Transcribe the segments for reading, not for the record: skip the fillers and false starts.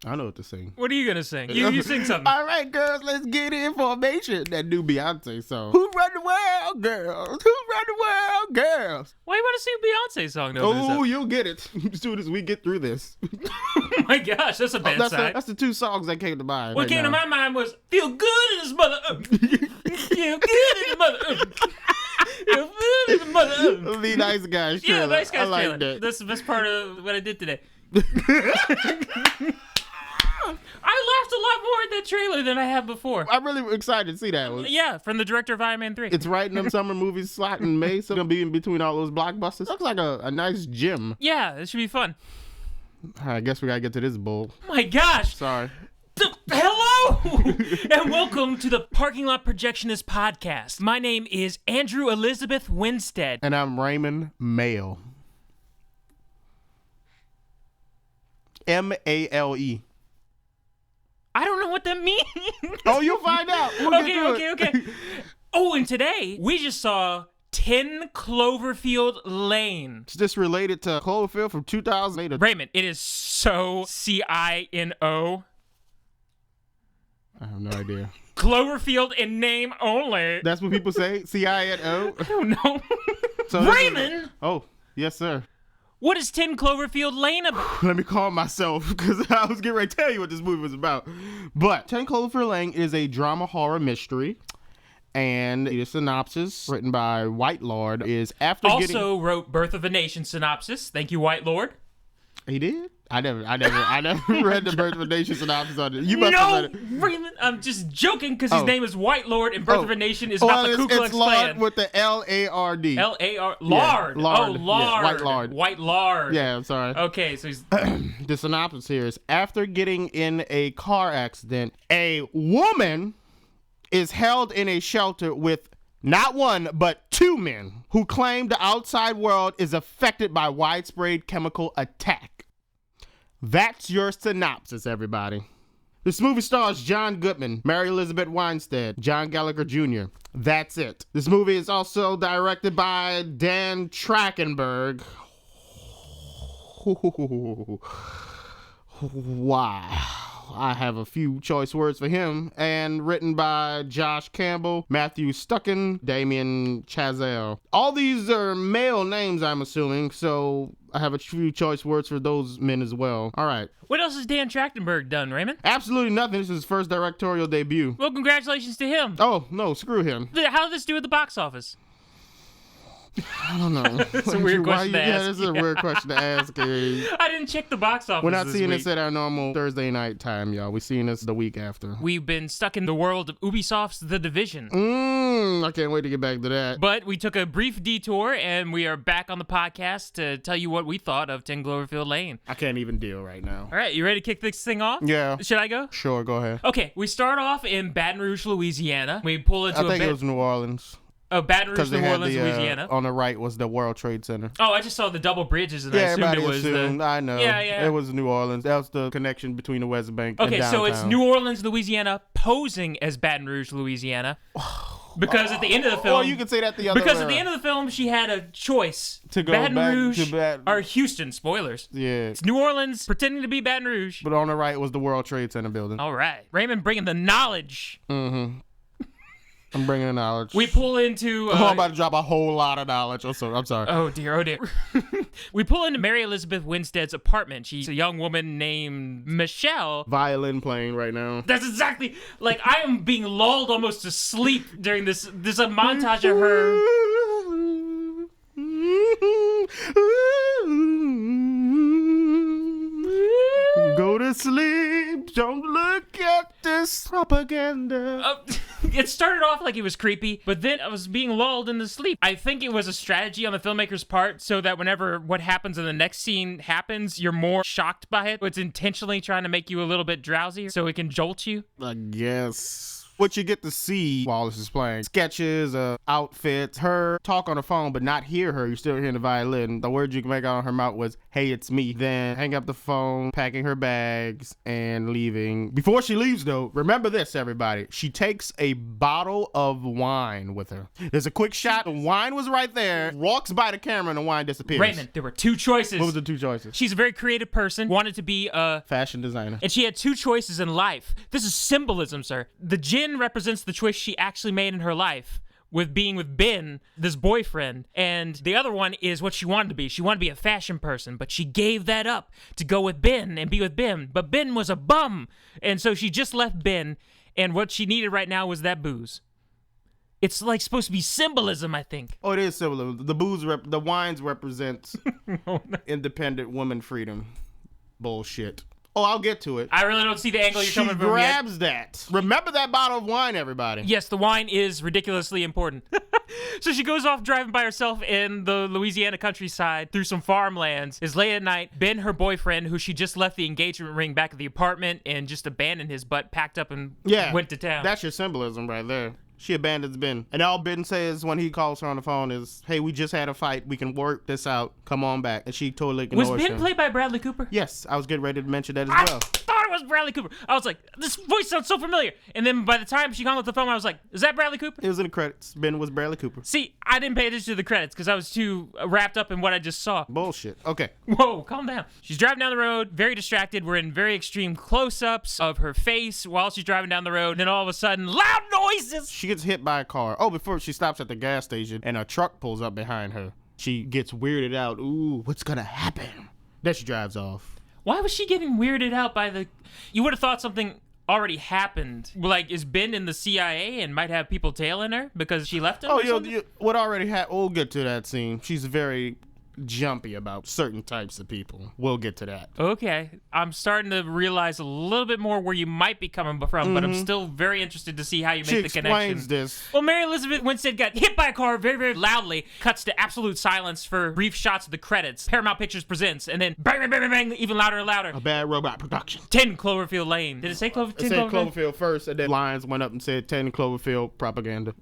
I know what to sing. What are you gonna sing? You sing something. All right, girls, let's get in formation. That new Beyonce song. Who run the world, girls? Who run the world, girls? Why you want to sing a Beyonce song? Oh, you'll get it as soon as we get through this. Oh my gosh, that's a bad side. That's the two songs that came to mind. What came to my mind was "Feel Good in His Mother." Feel good in His mother. Feel good in His mother. The Nice Guys trailer. Yeah, Nice Guys I like trailer. that. That's the best part of what I did today. I laughed a lot more at that trailer than I have before. I'm really excited to see that one. Yeah, from the director of Iron Man 3. It's right in them summer movies slot in May, so it's gonna be in between all those blockbusters. Looks like a nice gym. Yeah, it should be fun. I guess we gotta get to this bull. Oh my gosh. Sorry. Hello and welcome to the Parking Lot Projectionist podcast. My name is Andrew Elizabeth Winstead. And I'm Raymond Mayo. M-A-L-E. I don't know what that means. Oh, you'll find out. We'll Okay. Oh, and today we just saw 10 Cloverfield Lane. Is this related to Cloverfield from 2008? Raymond, it is so C-I-N-O. I have no idea. Cloverfield in name only. That's what people say? C-I-N-O? I don't know. So Raymond! Oh, yes, sir. What is 10 Cloverfield Lane about? Let me calm myself, because I was getting ready to tell you what this movie was about. But 10 Cloverfield Lane is a drama horror mystery. And the synopsis, written by White Lord, is after also wrote Birth of a Nation synopsis. Thank you, White Lord. He did? I never read the Birth of a Nation synopsis on it. You must have read it. Raymond, I'm just joking because his name is White Lord and Birth of a Nation is about the Ku Klux it's Lord Klan. with the L-A-R-D. L-A-R... Lard. Yeah, Lard. Oh, Lard. Yeah, White Lord. White Lard. Yeah, I'm sorry. Okay, so he's... The synopsis here is, after getting in a car accident, a woman is held in a shelter with not one, but two men who claim the outside world is affected by widespread chemical attack. That's your synopsis, everybody. This movie stars John Goodman, Mary Elizabeth Winstead, John Gallagher Jr. That's it. This movie is also directed by Dan Trachtenberg. Wow. I have a few choice words for him. And written by Josh Campbell, Matthew Stucken, Damien Chazelle. All these are male names, I'm assuming, so I have a few choice words for those men as well. All right. What else has Dan Trachtenberg done, Raymond? Absolutely nothing. This is his first directorial debut. Well, congratulations to him. Oh, no, screw him. How did this do at the box office? I don't know. It's a weird question to ask. Yeah, this is a weird question to ask. I didn't check the box office. We're not this seeing week. this at our normal Thursday night time, y'all. We're seeing this the week after. We've been stuck in the world of Ubisoft's The Division. I can't wait to get back to that. But we took a brief detour, and we are back on the podcast to tell you what we thought of 10 Cloverfield Lane. I can't even deal right now. All right, you ready to kick this thing off? Yeah. Should I go? Sure, go ahead. Okay, we start off in Baton Rouge, Louisiana. We pull into I think it was New Orleans. Oh, Baton Rouge, New Orleans, Louisiana. On the right was the World Trade Center. Oh, I just saw the double bridges, and I assumed it was I know. Yeah. It was New Orleans. That was the connection between the West Bank and downtown. So it's New Orleans, Louisiana, posing as Baton Rouge, Louisiana. Because at the end of the film... Or you could say that the other way Because at the end of the film, she had a choice. To go Baton back Rouge to or Houston. Spoilers. Yeah. It's New Orleans pretending to be Baton Rouge. But on the right was the World Trade Center building. All right. Raymond bringing the knowledge. Mm-hmm. I'm bringing the knowledge. We pull into... I'm about to drop a whole lot of knowledge. I'm sorry. Oh, dear. We pull into Mary Elizabeth Winstead's apartment. She's a young woman named Michelle. Violin playing right now. That's exactly... Like, I am being lulled almost to sleep during this montage of her... Go to sleep. Don't look at this propaganda. It started off like it was creepy, but then I was being lulled into sleep. I think it was a strategy on the filmmaker's part so that whenever what happens in the next scene happens, you're more shocked by it. It's intentionally trying to make you a little bit drowsy so it can jolt you. I guess. What you get to see while this is playing, sketches, outfits, her talk on the phone but not hear her. You're still hearing the violin. The words you can make out of her mouth was, hey, it's me. Then hang up the phone, packing her bags and leaving. Before she leaves though, remember this everybody, she takes a bottle of wine with her. There's a quick shot, the wine was right there, walks by the camera and the wine disappears. Raymond, there were two choices. What was the two choices? She's a very creative person, wanted to be a fashion designer. And she had two choices in life. This is symbolism, sir. The gin represents the choice she actually made in her life with being with Ben, this boyfriend. And the other one is what she wanted to be. She wanted to be a fashion person, but she gave that up to go with Ben and be with Ben. But Ben was a bum. And so she just left Ben, and what she needed right now was that booze. It's like supposed to be symbolism, I think. Oh, it is symbolism. The wines represent independent woman freedom. Bullshit. Oh, I'll get to it. I really don't see the angle you're coming from. She grabs that. Remember that bottle of wine, everybody. Yes, the wine is ridiculously important. So she goes off driving by herself in the Louisiana countryside through some farmlands. It's late at night. Ben, her boyfriend, who she just left the engagement ring back at the apartment and just abandoned his butt, packed up and went to town. That's your symbolism right there. She abandons Ben. And all Ben says when he calls her on the phone is, hey, we just had a fight. We can work this out. Come on back. And she totally ignores him. Was Ben played by Bradley Cooper? Yes. I was getting ready to mention that as well. I thought it was Bradley Cooper. I was like, this voice sounds so familiar. And then by the time she hung up the phone, I was like, is that Bradley Cooper? It was in the credits. Ben was Bradley Cooper. See, I didn't pay attention to the credits because I was too wrapped up in what I just saw. Bullshit. Okay. Whoa, calm down. She's driving down the road, very distracted. We're in very extreme close-ups of her face while she's driving down the road. And then all of a sudden, loud noises. She gets hit by a car. Oh, before she stops at the gas station and a truck pulls up behind her. She gets weirded out. Ooh, what's gonna happen? Then she drives off. Why was she getting weirded out by the... You would have thought something already happened. Like, is Ben in the CIA and might have people tailing her because she left him? Oh, what already happened? We'll get to that scene. She's very jumpy about certain types of people. We'll get to that. Okay. I'm starting to realize a little bit more where you might be coming from, but I'm still very interested to see how you make the connection. She explains this. Well, Mary Elizabeth Winstead got hit by a car very, very loudly, cuts to absolute silence for brief shots of the credits. Paramount Pictures presents, and then bang, bang, bang, bang, bang, even louder and louder. A Bad Robot production. 10 Cloverfield Lane. Did it say Cloverfield? It said Cloverfield first, and then lines went up and said 10 Cloverfield propaganda.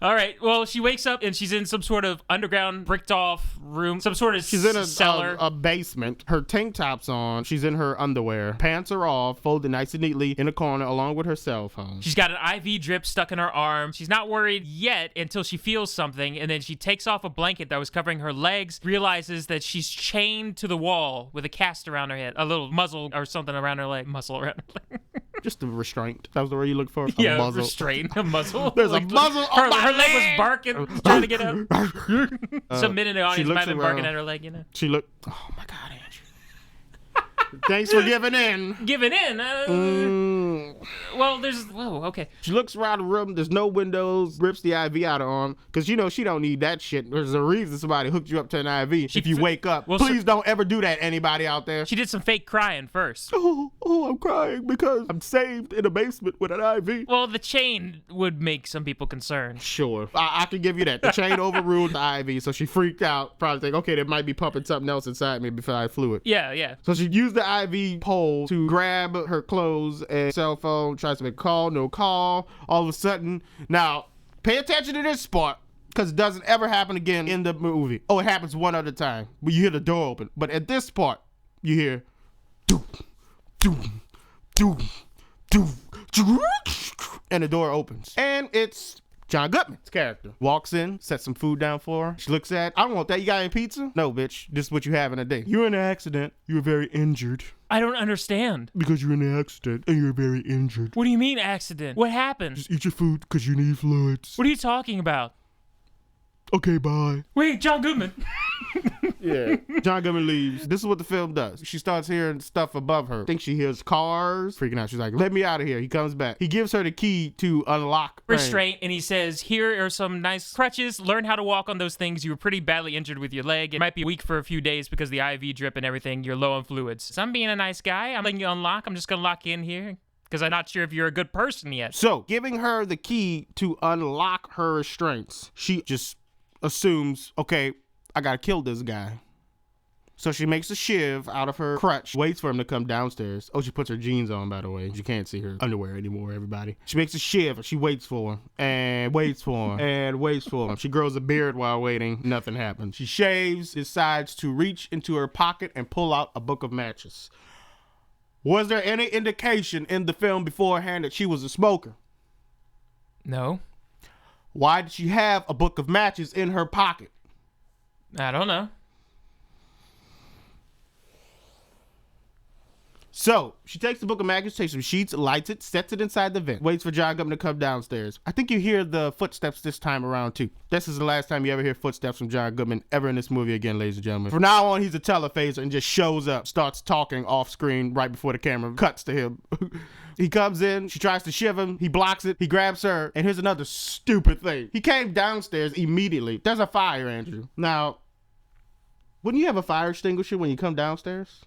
All right. Well, she wakes up and she's in some sort of underground, bricked off room, some sort of She's in cellar. a basement. Her tank top's on. She's in her underwear. Pants are off, folded nice and neatly in a corner along with her cell phone. She's got an IV drip stuck in her arm. She's not worried yet until she feels something, and then she takes off a blanket that was covering her legs, realizes that she's chained to the wall with a cast around her head, a little muzzle or something around her leg, muscle around her leg. Just a restraint. That was the word you looked for? Yeah, muzzle. Restraint. A muzzle. There's a muzzle on my her leg was leg. barking, trying to get up. Some men in the audience might have been barking at her leg, you know. She looked, oh my God, Andrew. Thanks for giving in. Giving in? Well, whoa, okay. She looks around the room. There's no windows. Rips the IV out of her arm. Because, you know, she don't need that shit. There's a reason somebody hooked you up to an IV if you wake up. Well, please don't ever do that, anybody out there. She did some fake crying first. Oh, I'm crying because I'm saved in a basement with an IV. Well, the chain would make some people concerned. Sure. I can give you that. The chain overruled the IV, so she freaked out. Probably think, okay, there might be pumping something else inside me before I fluid. Yeah. So she used the IV pole to grab her clothes and cell phone, tries to make a call, no call. All of a sudden, now, pay attention to this part, because it doesn't ever happen again in the movie. Oh, it happens one other time, where you hear the door open. But at this part, you hear, doom, doom, doom, doom, and the door opens. And it's John Goodman's character. Walks in, sets some food down for her. She looks at, I don't want that. You got any pizza? No, bitch. This is what you have in a day. You were in an accident. You were very injured. I don't understand. Because you're in an accident and you're very injured. What do you mean accident? What happened? Just eat your food because you need fluids. What are you talking about? Okay, bye. Wait, John Goodman. Yeah. John Goodman leaves. This is what the film does. She starts hearing stuff above her. Thinks she hears cars. Freaking out. She's like, let me out of here. He comes back. He gives her the key to unlock restraint, and he says, here are some nice crutches. Learn how to walk on those things. You were pretty badly injured with your leg. It might be weak for a few days because the IV drip and everything. You're low on fluids. So I'm being a nice guy. I'm letting you unlock. I'm just going to lock you in here because I'm not sure if you're a good person yet. So, giving her the key to unlock her restraints, she just assumes, okay, I gotta kill this guy. So she makes a shiv out of her crutch, waits for him to come downstairs. Oh, she puts her jeans on, by the way. You can't see her underwear anymore, everybody. She makes a shiv. She waits for him and waits for him and waits for him. She grows a beard while waiting. Nothing happens. She shaves, decides to reach into her pocket and pull out a book of matches. Was there any indication in the film beforehand that she was a smoker? No. Why did she have a book of matches in her pocket? I don't know. So, she takes the book of matches, takes some sheets, lights it, sets it inside the vent, waits for John Goodman to come downstairs. I think you hear the footsteps this time around, too. This is the last time you ever hear footsteps from John Goodman ever in this movie again, ladies and gentlemen. From now on, he's a telephaser and just shows up, starts talking off screen right before the camera cuts to him. He comes in, she tries to shiv him, he blocks it, he grabs her, and here's another stupid thing. He came downstairs immediately. There's a fire, Andrew. Now, wouldn't you have a fire extinguisher when you come downstairs?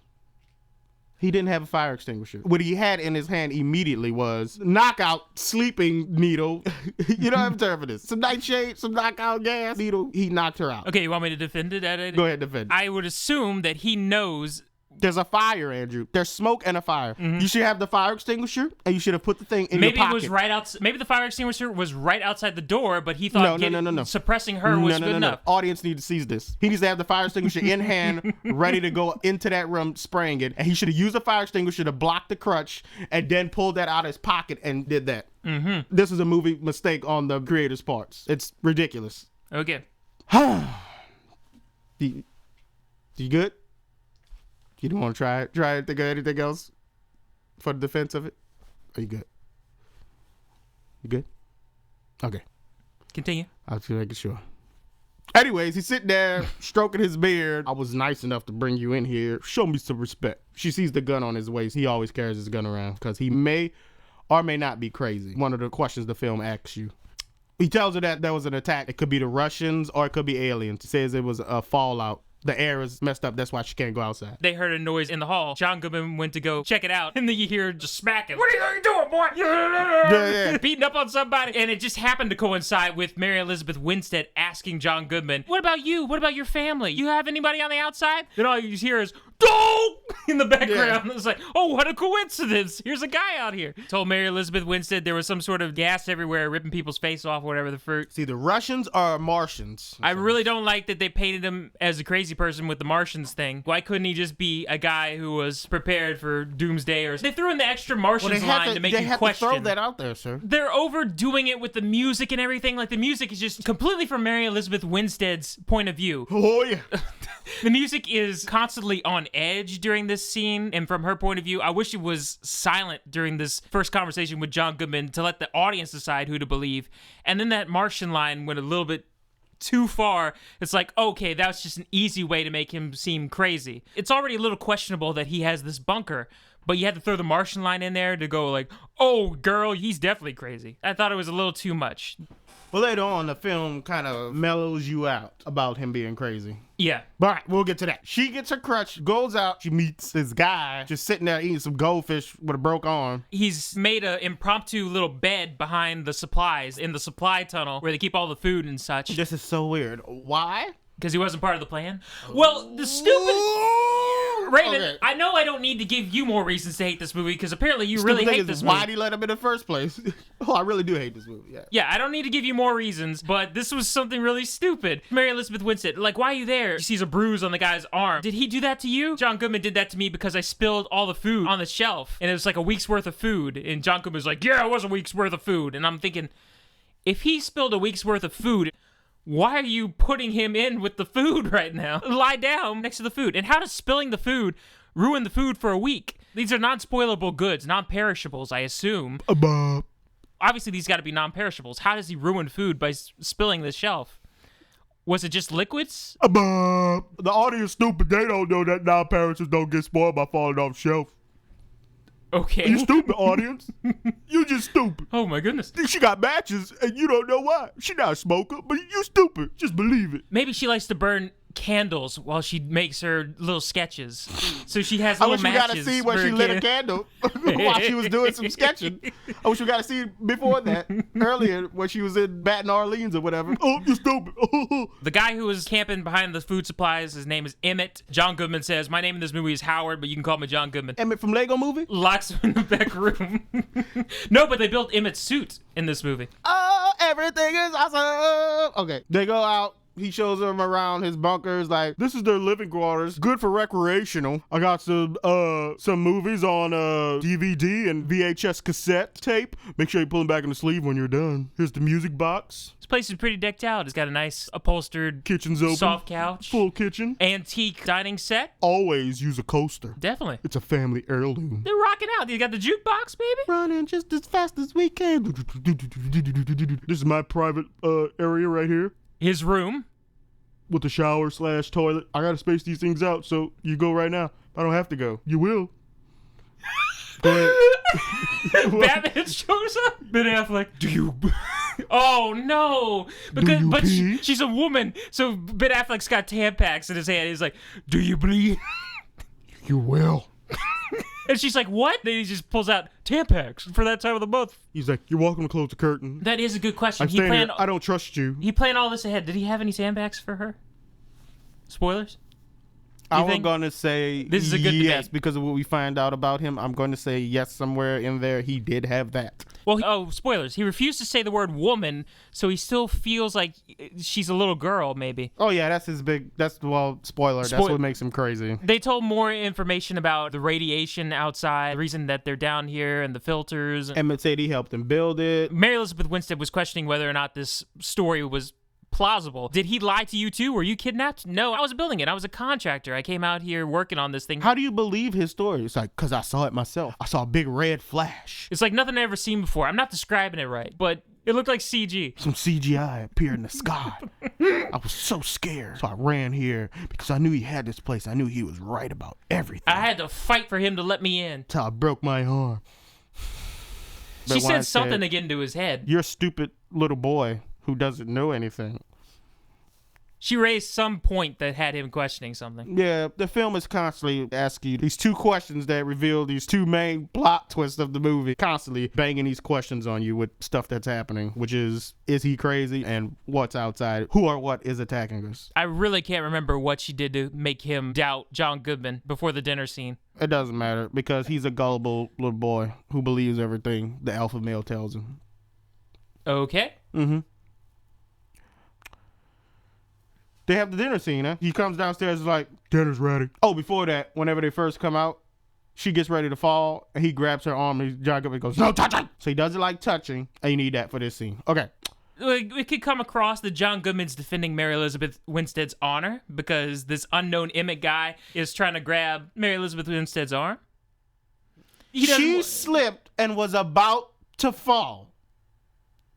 He didn't have a fire extinguisher. What he had in his hand immediately was knockout sleeping needle. You know what I'm talking about this? Some nightshade, some knockout gas needle. He knocked her out. Okay, you want me to defend it? Go ahead, defend it. I would assume that he knows. There's a fire, Andrew. There's smoke and a fire. Mm-hmm. You should have the fire extinguisher, and you should have put the thing in your pocket. Maybe it was right out. Maybe the fire extinguisher was right outside the door, but he thought suppressing her was good enough. Audience needs to seize this. He needs to have the fire extinguisher in hand, ready to go into that room, spraying it. And he should have used the fire extinguisher to block the crutch, and then pulled that out of his pocket and did that. Mm-hmm. This is a movie mistake on the creator's parts. It's ridiculous. Okay. You good? You don't want to try it? Try it? Think of anything else for the defense of it? Are you good? You good? Okay. Continue. I was making sure. Anyways, he's sitting there stroking his beard. I was nice enough to bring you in here. Show me some respect. She sees the gun on his waist. He always carries his gun around because he may or may not be crazy. One of the questions the film asks you. He tells her that there was an attack. It could be the Russians or it could be aliens. He says it was a fallout. The air is messed up. That's why she can't go outside. They heard a noise in the hall. John Goodman went to go check it out. And then you hear just smacking. What are you doing, boy? Yeah. Beating up on somebody. And it just happened to coincide with Mary Elizabeth Winstead asking John Goodman, what about you? What about your family? You have anybody on the outside? Then all you hear is, "Go!" in the background. Yeah. It's like, oh, what a coincidence. Here's a guy out here. Told Mary Elizabeth Winstead there was some sort of gas everywhere, ripping people's face off, whatever the fruit. See, the Russians are Martians. I really don't like that they painted him as a crazy person with the Martians thing. Why couldn't he just be a guy who was prepared for doomsday? Or they threw in the extra Martians line to make you question. They have to throw that out there, sir. They're overdoing it with the music and everything. Like, the music is just completely from Mary Elizabeth Winstead's point of view. Oh, yeah. The music is constantly on edge during this scene, and from her point of view, I wish it was silent during this first conversation with John Goodman to let the audience decide who to believe. And then that Martian line went a little bit too far. It's like, okay, that was just an easy way to make him seem crazy. It's already a little questionable that he has this bunker, but you had to throw the Martian line in there to go like, oh, girl, he's definitely crazy. I thought it was a little too much. Well, later on, the film kind of mellows you out about him being crazy. Yeah. But we'll get to that. She gets her crutch, goes out, she meets this guy just sitting there eating some goldfish with a broke arm. He's made an impromptu little bed behind the supplies in the supply tunnel where they keep all the food and such. This is so weird. Why? Because he wasn't part of the plan? Well, the stupid... Raymond, okay. I know I don't need to give you more reasons to hate this movie because apparently you really hate this movie. Why'd he let him in the first place? Oh, I really do hate this movie, yeah. Yeah, I don't need to give you more reasons, but this was something really stupid. Mary Elizabeth Winstead, like, why are you there? She sees a bruise on the guy's arm. Did he do that to you? John Goodman did that to me because I spilled all the food on the shelf, and it was like a week's worth of food, and John Goodman was like, yeah, it was a week's worth of food, and I'm thinking, if he spilled a week's worth of food, why are you putting him in with the food right now? Lie down next to the food. And how does spilling the food ruin the food for a week? These are non-spoilable goods, non-perishables, I assume. Obviously, these got to be non-perishables. How does he ruin food by spilling the shelf? Was it just liquids? The audience stupid. They don't know that non-perishables don't get spoiled by falling off the shelf. Okay. You stupid, audience. You just stupid. Oh, my goodness. She got matches, and you don't know why. She not a smoker, but you stupid. Just believe it. Maybe she likes to burn candles while she makes her little sketches. So she has little I wish we got to see where she lit a candle while she was doing some sketching. I wish we got to see before that, earlier, when she was in Baton Orleans or whatever. Oh, you stupid. The guy who was camping behind the food supplies, his name is Emmett. John Goodman says, my name in this movie is Howard, but you can call me John Goodman. Emmett from Lego Movie? Locks him in the back room. No, but they built Emmett's suit in this movie. Oh, everything is awesome. Okay, they go out. He shows them around his bunkers, like, this is their living quarters. Good for recreational. I got some movies on DVD and VHS cassette tape. Make sure you pull them back in the sleeve when you're done. Here's the music box. This place is pretty decked out. It's got a nice upholstered Kitchen's open. soft couch. Full kitchen. Antique dining set. Always use a coaster. Definitely. It's a family heirloom. They're rocking out. You got the jukebox, baby. Running just as fast as we can. This is my private area right here. His room. With the shower / toilet. I gotta space these things out, so you go right now. I don't have to go. You will. Go ahead. Batman shows up. Ben Affleck, do you... Oh, no. But she's a woman, so Ben Affleck's got Tampax in his hand. He's like, do you bleed? You will. And she's like, what? Then he just pulls out Tampax for that time of the month. He's like, you're welcome to close the curtain. That is a good question. I'm staying here. I don't trust you. He planned all this ahead. Did he have any Tampax for her? Spoilers? I'm going to say this is a good yes, debate. because of what we find out about him. I'm going to say yes, somewhere in there he did have that. Well, spoilers. He refused to say the word woman, so he still feels like she's a little girl, maybe. Oh, yeah, that's his big, spoiler. That's what makes him crazy. They told more information about the radiation outside, the reason that they're down here, and the filters. Emmett said he helped him build it. Mary Elizabeth Winstead was questioning whether or not this story was plausible. Did he lie to you too? Were you kidnapped? No, I was building it. I was a contractor. I came out here working on this thing. How do you believe his story? It's like, because I saw it myself. I saw a big red flash. It's like nothing I've ever seen before. I'm not describing it right, but it looked like CG. Some CGI appeared in the sky. I was so scared. So I ran here because I knew he had this place. I knew he was right about everything. I had to fight for him to let me in. Till I broke my arm. She said something to get into his head. You're a stupid little boy who doesn't know anything. She raised some point that had him questioning something. Yeah, the film is constantly asking you these two questions that reveal these two main plot twists of the movie. Constantly banging these questions on you with stuff that's happening, which is he crazy? And what's outside? Who or what is attacking us? I really can't remember what she did to make him doubt John Goodman before the dinner scene. It doesn't matter because he's a gullible little boy who believes everything the alpha male tells him. Okay. Mm-hmm. They have the dinner scene, huh? He comes downstairs and is like, dinner's ready. Oh, before that, whenever they first come out, she gets ready to fall, and he grabs her arm, and John Goodman goes, no touching! So he doesn't like touching, and you need that for this scene. Okay. It could come across that John Goodman's defending Mary Elizabeth Winstead's honor because this unknown Emmett guy is trying to grab Mary Elizabeth Winstead's arm. She slipped and was about to fall.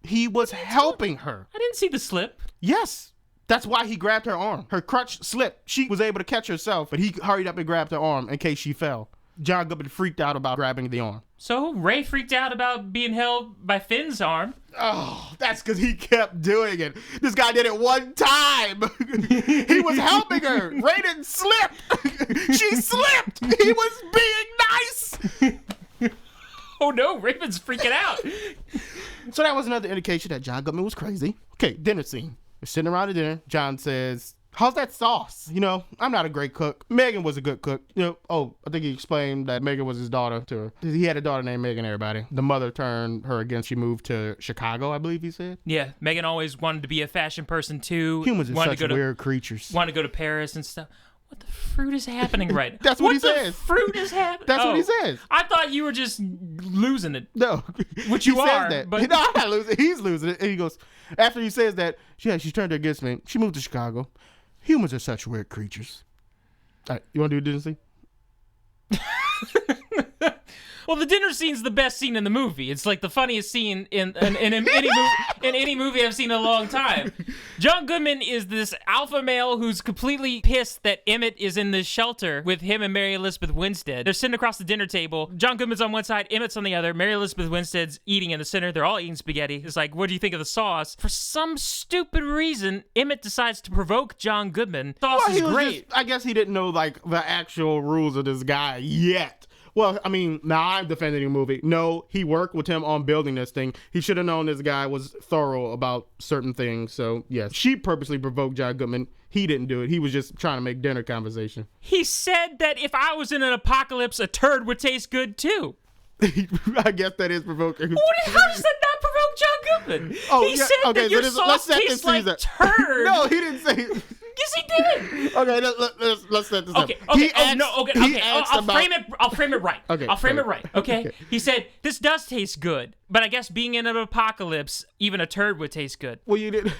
He was helping her. I didn't see the slip. Yes. That's why he grabbed her arm. Her crutch slipped. She was able to catch herself, but he hurried up and grabbed her arm in case she fell. John Goodman freaked out about grabbing the arm. So Ray freaked out about being held by Finn's arm. Oh, that's because he kept doing it. This guy did it one time. He was helping her. Ray didn't slip. She slipped. He was being nice. Oh no, Raven's freaking out. So that was another indication that John Goodman was crazy. Okay, dinner scene. We're sitting around the dinner. John says, how's that sauce? You know, I'm not a great cook. Megan was a good cook. You know, I think he explained that Megan was his daughter to her. He had a daughter named Megan, everybody. The mother turned her against. She moved to Chicago, I believe he said. Yeah, Megan always wanted to be a fashion person too. Humans are such weird creatures. Wanted to go to Paris and stuff. What the fruit is happening right now? That's what he says. What the fruit is happening? That's what he says. I thought you were just losing it. No. Which you are. That. But no, I'm not losing it. He's losing it. And he goes, after he says that, she turned her against me. She moved to Chicago. Humans are such weird creatures. All right, you want to do Disney? Well, the dinner scene's the best scene in the movie. It's like the funniest scene in any movie I've seen in a long time. John Goodman is this alpha male who's completely pissed that Emmett is in this shelter with him and Mary Elizabeth Winstead. They're sitting across the dinner table. John Goodman's on one side, Emmett's on the other. Mary Elizabeth Winstead's eating in the center. They're all eating spaghetti. It's like, what do you think of the sauce? For some stupid reason, Emmett decides to provoke John Goodman. Sauce is great. I guess he didn't know like the actual rules of this guy yet. Well, I mean, now I'm defending the movie. No, he worked with him on building this thing. He should have known this guy was thorough about certain things. So, yes, she purposely provoked John Goodman. He didn't do it. He was just trying to make dinner conversation. He said that if I was in an apocalypse, a turd would taste good too. I guess that is provoking. How does that not provoke John Goodman? He said that your sauce tastes like turd. No, he didn't say it. Yes, he did. Okay, let's set this up. Okay. I'll frame it right. Okay. I'll frame it right. Okay? He said, this does taste good, but I guess being in an apocalypse, even a turd would taste good. Well, you didn't.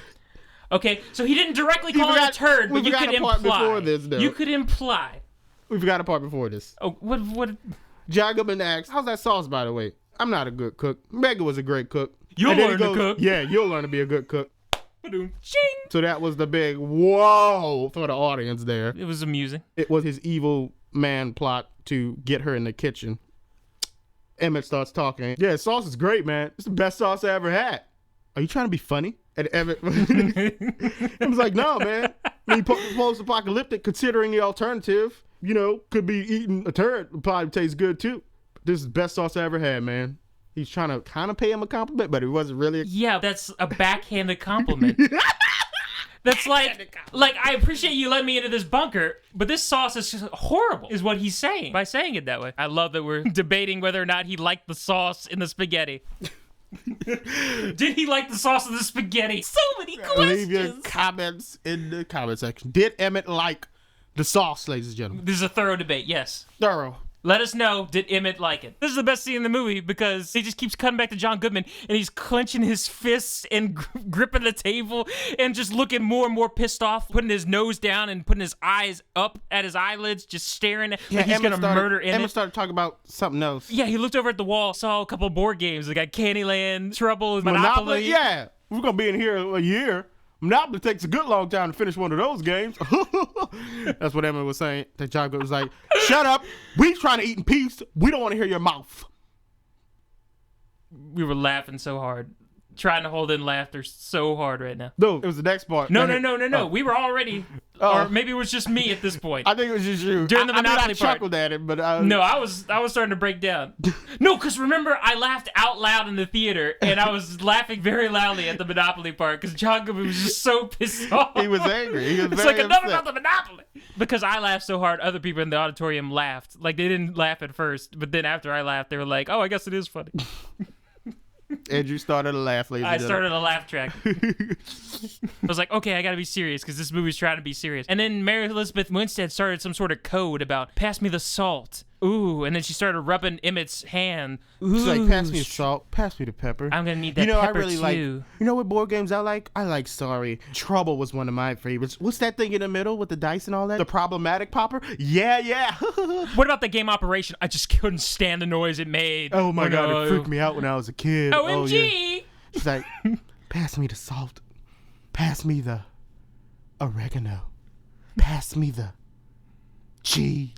Okay, so he didn't directly call it a turd, but you could imply. Before this, though. You could imply. We forgot a part before this. Oh, what? John Goodman asked, how's that sauce, by the way? I'm not a good cook. Megan was a great cook. You'll learn to cook. Yeah, you'll learn to be a good cook. Ching. So that was the big whoa for the audience there. It was amusing. It was his evil man plot to get her in the kitchen. Emmett starts talking. Yeah, sauce is great, man. It's the best sauce I ever had. Are you trying to be funny? And Emmett was like, no, man. I mean, post-apocalyptic, considering the alternative, you know, could be eating a turd. Would probably taste good, too. This is the best sauce I ever had, man. He's trying to kind of pay him a compliment, but it wasn't really. Yeah, that's a backhanded compliment. That's like I appreciate you letting me into this bunker, but this sauce is just horrible, is what he's saying by saying it that way. I love that we're debating whether or not he liked the sauce in the spaghetti. Did he like the sauce in the spaghetti? So many questions. Leave your comments in the comment section. Did Emmett like the sauce, ladies and gentlemen? This is a thorough debate, yes. Thorough. Let us know, did Emmett like it? This is the best scene in the movie because he just keeps cutting back to John Goodman and he's clenching his fists and gripping the table and just looking more and more pissed off, putting his nose down and putting his eyes up at his eyelids, just staring at like he's going to murder Emmett. Emmett started talking about something else. Yeah, he looked over at the wall, saw a couple of board games. They got Candyland, Trouble, Monopoly. Yeah, we're going to be in here a year. Monopoly takes a good long time to finish one of those games. That's what Emmett was saying. That John Goodman was like, shut up. We trying to eat in peace. We don't want to hear your mouth. We were laughing so hard. Trying to hold in laughter so hard right now. No, it was the next part. No. We were already, or maybe it was just me at this point. I think it was just you. During the Monopoly I chuckled at it, but no, I was starting to break down. No, because remember, I laughed out loud in the theater, and I was laughing very loudly at the Monopoly part because John Goodman was just so pissed off. He was angry. He was it's very like enough upset. about the Monopoly. Because I laughed so hard, other people in the auditorium laughed. Like they didn't laugh at first, but then after I laughed, they were like, "Oh, I guess it is funny." Andrew started a laugh, ladies and gentlemen. I started a laugh track. I was like, okay, I gotta be serious because this movie's trying to be serious. And then Mary Elizabeth Winstead started some sort of code about pass me the salt. Ooh, and then she started rubbing Emmett's hand. Ooh, she's like, pass me the salt, pass me the pepper. I'm gonna need that pepper I really too. Like, you know what board games I like? I like Sorry. Trouble was one of my favorites. What's that thing in the middle with the dice and all that? The problematic popper? Yeah. What about the game Operation? I just couldn't stand the noise it made. Oh my God, it freaked me out when I was a kid. OMG! Oh, yeah. She's like, pass me the salt. Pass me the oregano. Pass me the cheese.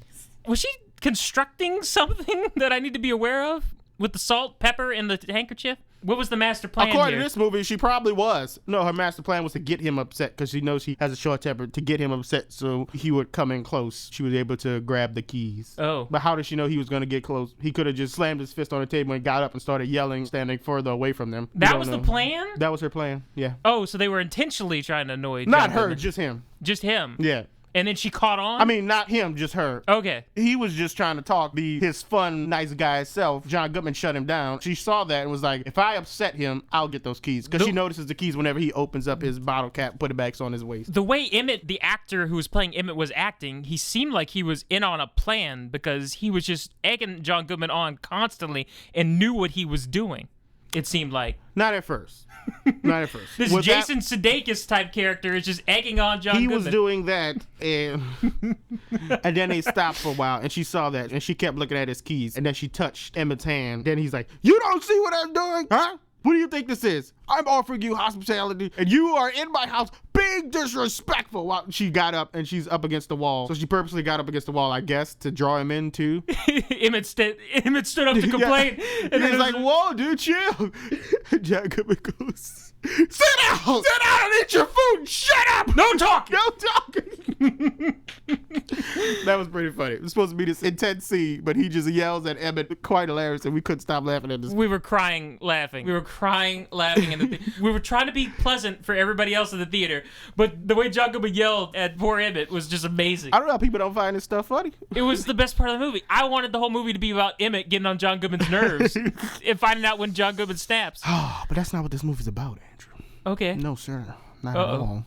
Was she constructing something that I need to be aware of with the salt, pepper, and the handkerchief? What was the master plan According here? to this movie, she probably was. No, her master plan was to get him upset because she knows he has a short temper, to get him upset so he would come in close. She was able to grab the keys. Oh. But how did she know he was going to get close? He could have just slammed his fist on the table and got up and started yelling, standing further away from them. That was the plan? That was her plan, yeah. Oh, so they were intentionally trying to annoy Not John her, Goodman. just him. Just him? Yeah. And then she caught on? I mean, not him, just her. Okay. He was just trying to talk, be his fun, nice guy self. John Goodman shut him down. She saw that and was like, if I upset him, I'll get those keys. Because she notices the keys whenever he opens up his bottle cap, put it back on his waist. The way Emmett, the actor who was playing Emmett, was acting, he seemed like he was in on a plan because he was just egging John Goodman on constantly and knew what he was doing. it seemed like. Not at first. Not at first. This Jason Sudeikis type character is just egging on John Goodman. He was doing that, and then they stopped for a while, and she saw that, and she kept looking at his keys, and then she touched Emmett's hand. Then he's like, "You don't see what I'm doing, huh? What do you think this is? I'm offering you hospitality, and you are in my house being disrespectful." Well, she got up, and she's up against the wall. So she purposely got up against the wall, I guess, to draw him in, too. Emmett stood up to complain. Yeah. And he's like, "Whoa, dude, chill." Jack Goodman goes, "Sit down! Sit down and eat your food! Shut up! No talking! No talking!" That was pretty funny. It was supposed to be this intense scene, but he just yells at Emmett. Quite hilarious, and we couldn't stop laughing at this. We were crying, laughing. We were crying, laughing. We were trying to be pleasant for everybody else in the theater, but the way John Goodman yelled at poor Emmett was just amazing. I don't know how people don't find this stuff funny. It was the best part of the movie. I wanted the whole movie to be about Emmett getting on John Goodman's nerves and finding out when John Goodman snaps. But that's not what this movie's about, Andrew. Okay. No, sir. Not at all.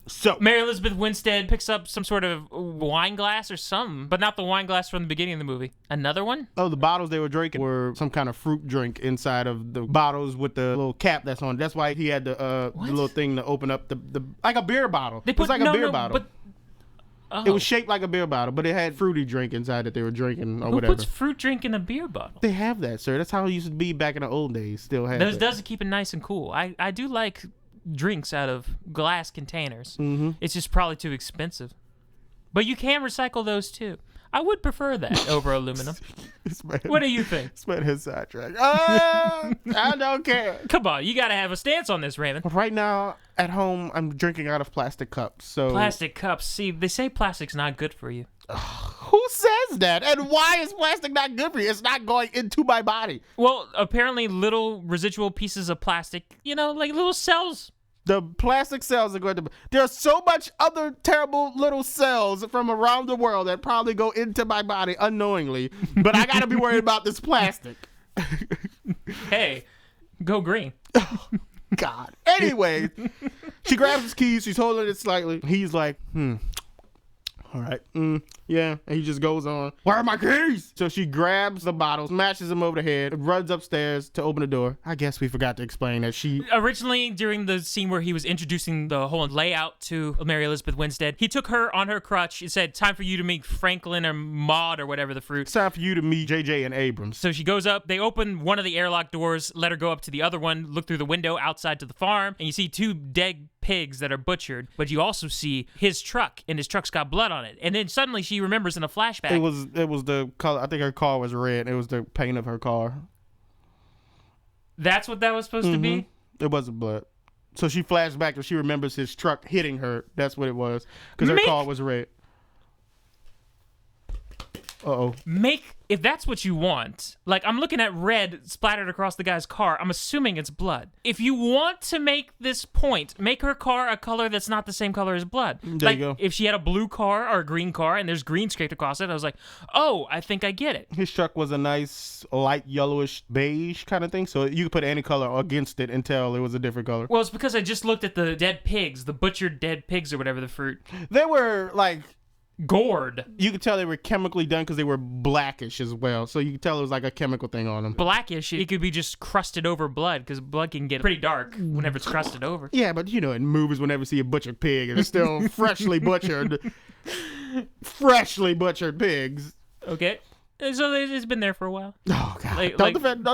So Mary Elizabeth Winstead picks up some sort of wine glass or something, but not the wine glass from the beginning of the movie. Another one? Oh, the bottles they were drinking were some kind of fruit drink inside of the bottles with the little cap that's on. That's why he had the little thing to open up the like a beer bottle. It was like a beer bottle. But it was shaped like a beer bottle, but it had fruity drink inside that they were drinking or whatever. Who puts fruit drink in a beer bottle? They have that, sir. That's how it used to be back in the old days. Still have Those that. does keep it nice and cool. I do like drinks out of glass containers. Mm-hmm. It's just probably too expensive. But you can recycle those too. I would prefer that over aluminum. What do you think? This man has sidetracked. I don't care. Come on, you got to have a stance on this, Raymond. But right now, at home, I'm drinking out of plastic cups. So Plastic cups. See, they say plastic's not good for you. Who says that? And why is plastic not good for you? It's not going into my body. Well, apparently little residual pieces of plastic, like little cells. The plastic cells are going to... There's so much other terrible little cells from around the world that probably go into my body unknowingly. But I got to be worried about this plastic. Hey, go green. Oh, God. Anyway, she grabs his keys. She's holding it slightly. He's like, all right. Yeah. And he just goes on, "Where are my keys?" So she grabs the bottle, smashes him over the head, and runs upstairs to open the door. I guess we forgot to explain that she... Originally, during the scene where he was introducing the whole layout to Mary Elizabeth Winstead, he took her on her crutch and said, "Time for you to meet Franklin or Maud or whatever the fruit. It's time for you to meet JJ and Abrams." So she goes up, they open one of the airlock doors, let her go up to the other one, look through the window outside to the farm, and you see two dead pigs that are butchered, but you also see his truck, and his truck's got blood on it. And then suddenly she remembers in a flashback. It was the color. I think her car was red. It was the paint of her car. That's what that was supposed to be? It wasn't blood. So she flashed back and she remembers his truck hitting her. That's what it was. Because her car was red. Uh-oh. If that's what you want, like I'm looking at red splattered across the guy's car, I'm assuming it's blood. If you want to make this point, make her car a color that's not the same color as blood. There you go. If she had a blue car or a green car and there's green scraped across it, I was like, oh, I think I get it. His truck was a nice light yellowish beige kind of thing, so you could put any color against it until it was a different color. Well, it's because I just looked at the dead pigs, the butchered dead pigs or whatever the fruit. They were like... gored. You could tell they were chemically done because they were blackish as well. So you could tell it was like a chemical thing on them. Blackish, it could be just crusted over blood because blood can get pretty dark whenever it's crusted over. Yeah, but in movies, whenever you see a butchered pig, and it's still freshly butchered. Freshly butchered pigs. Okay. So it's been there for a while. Oh, God. Don't defend.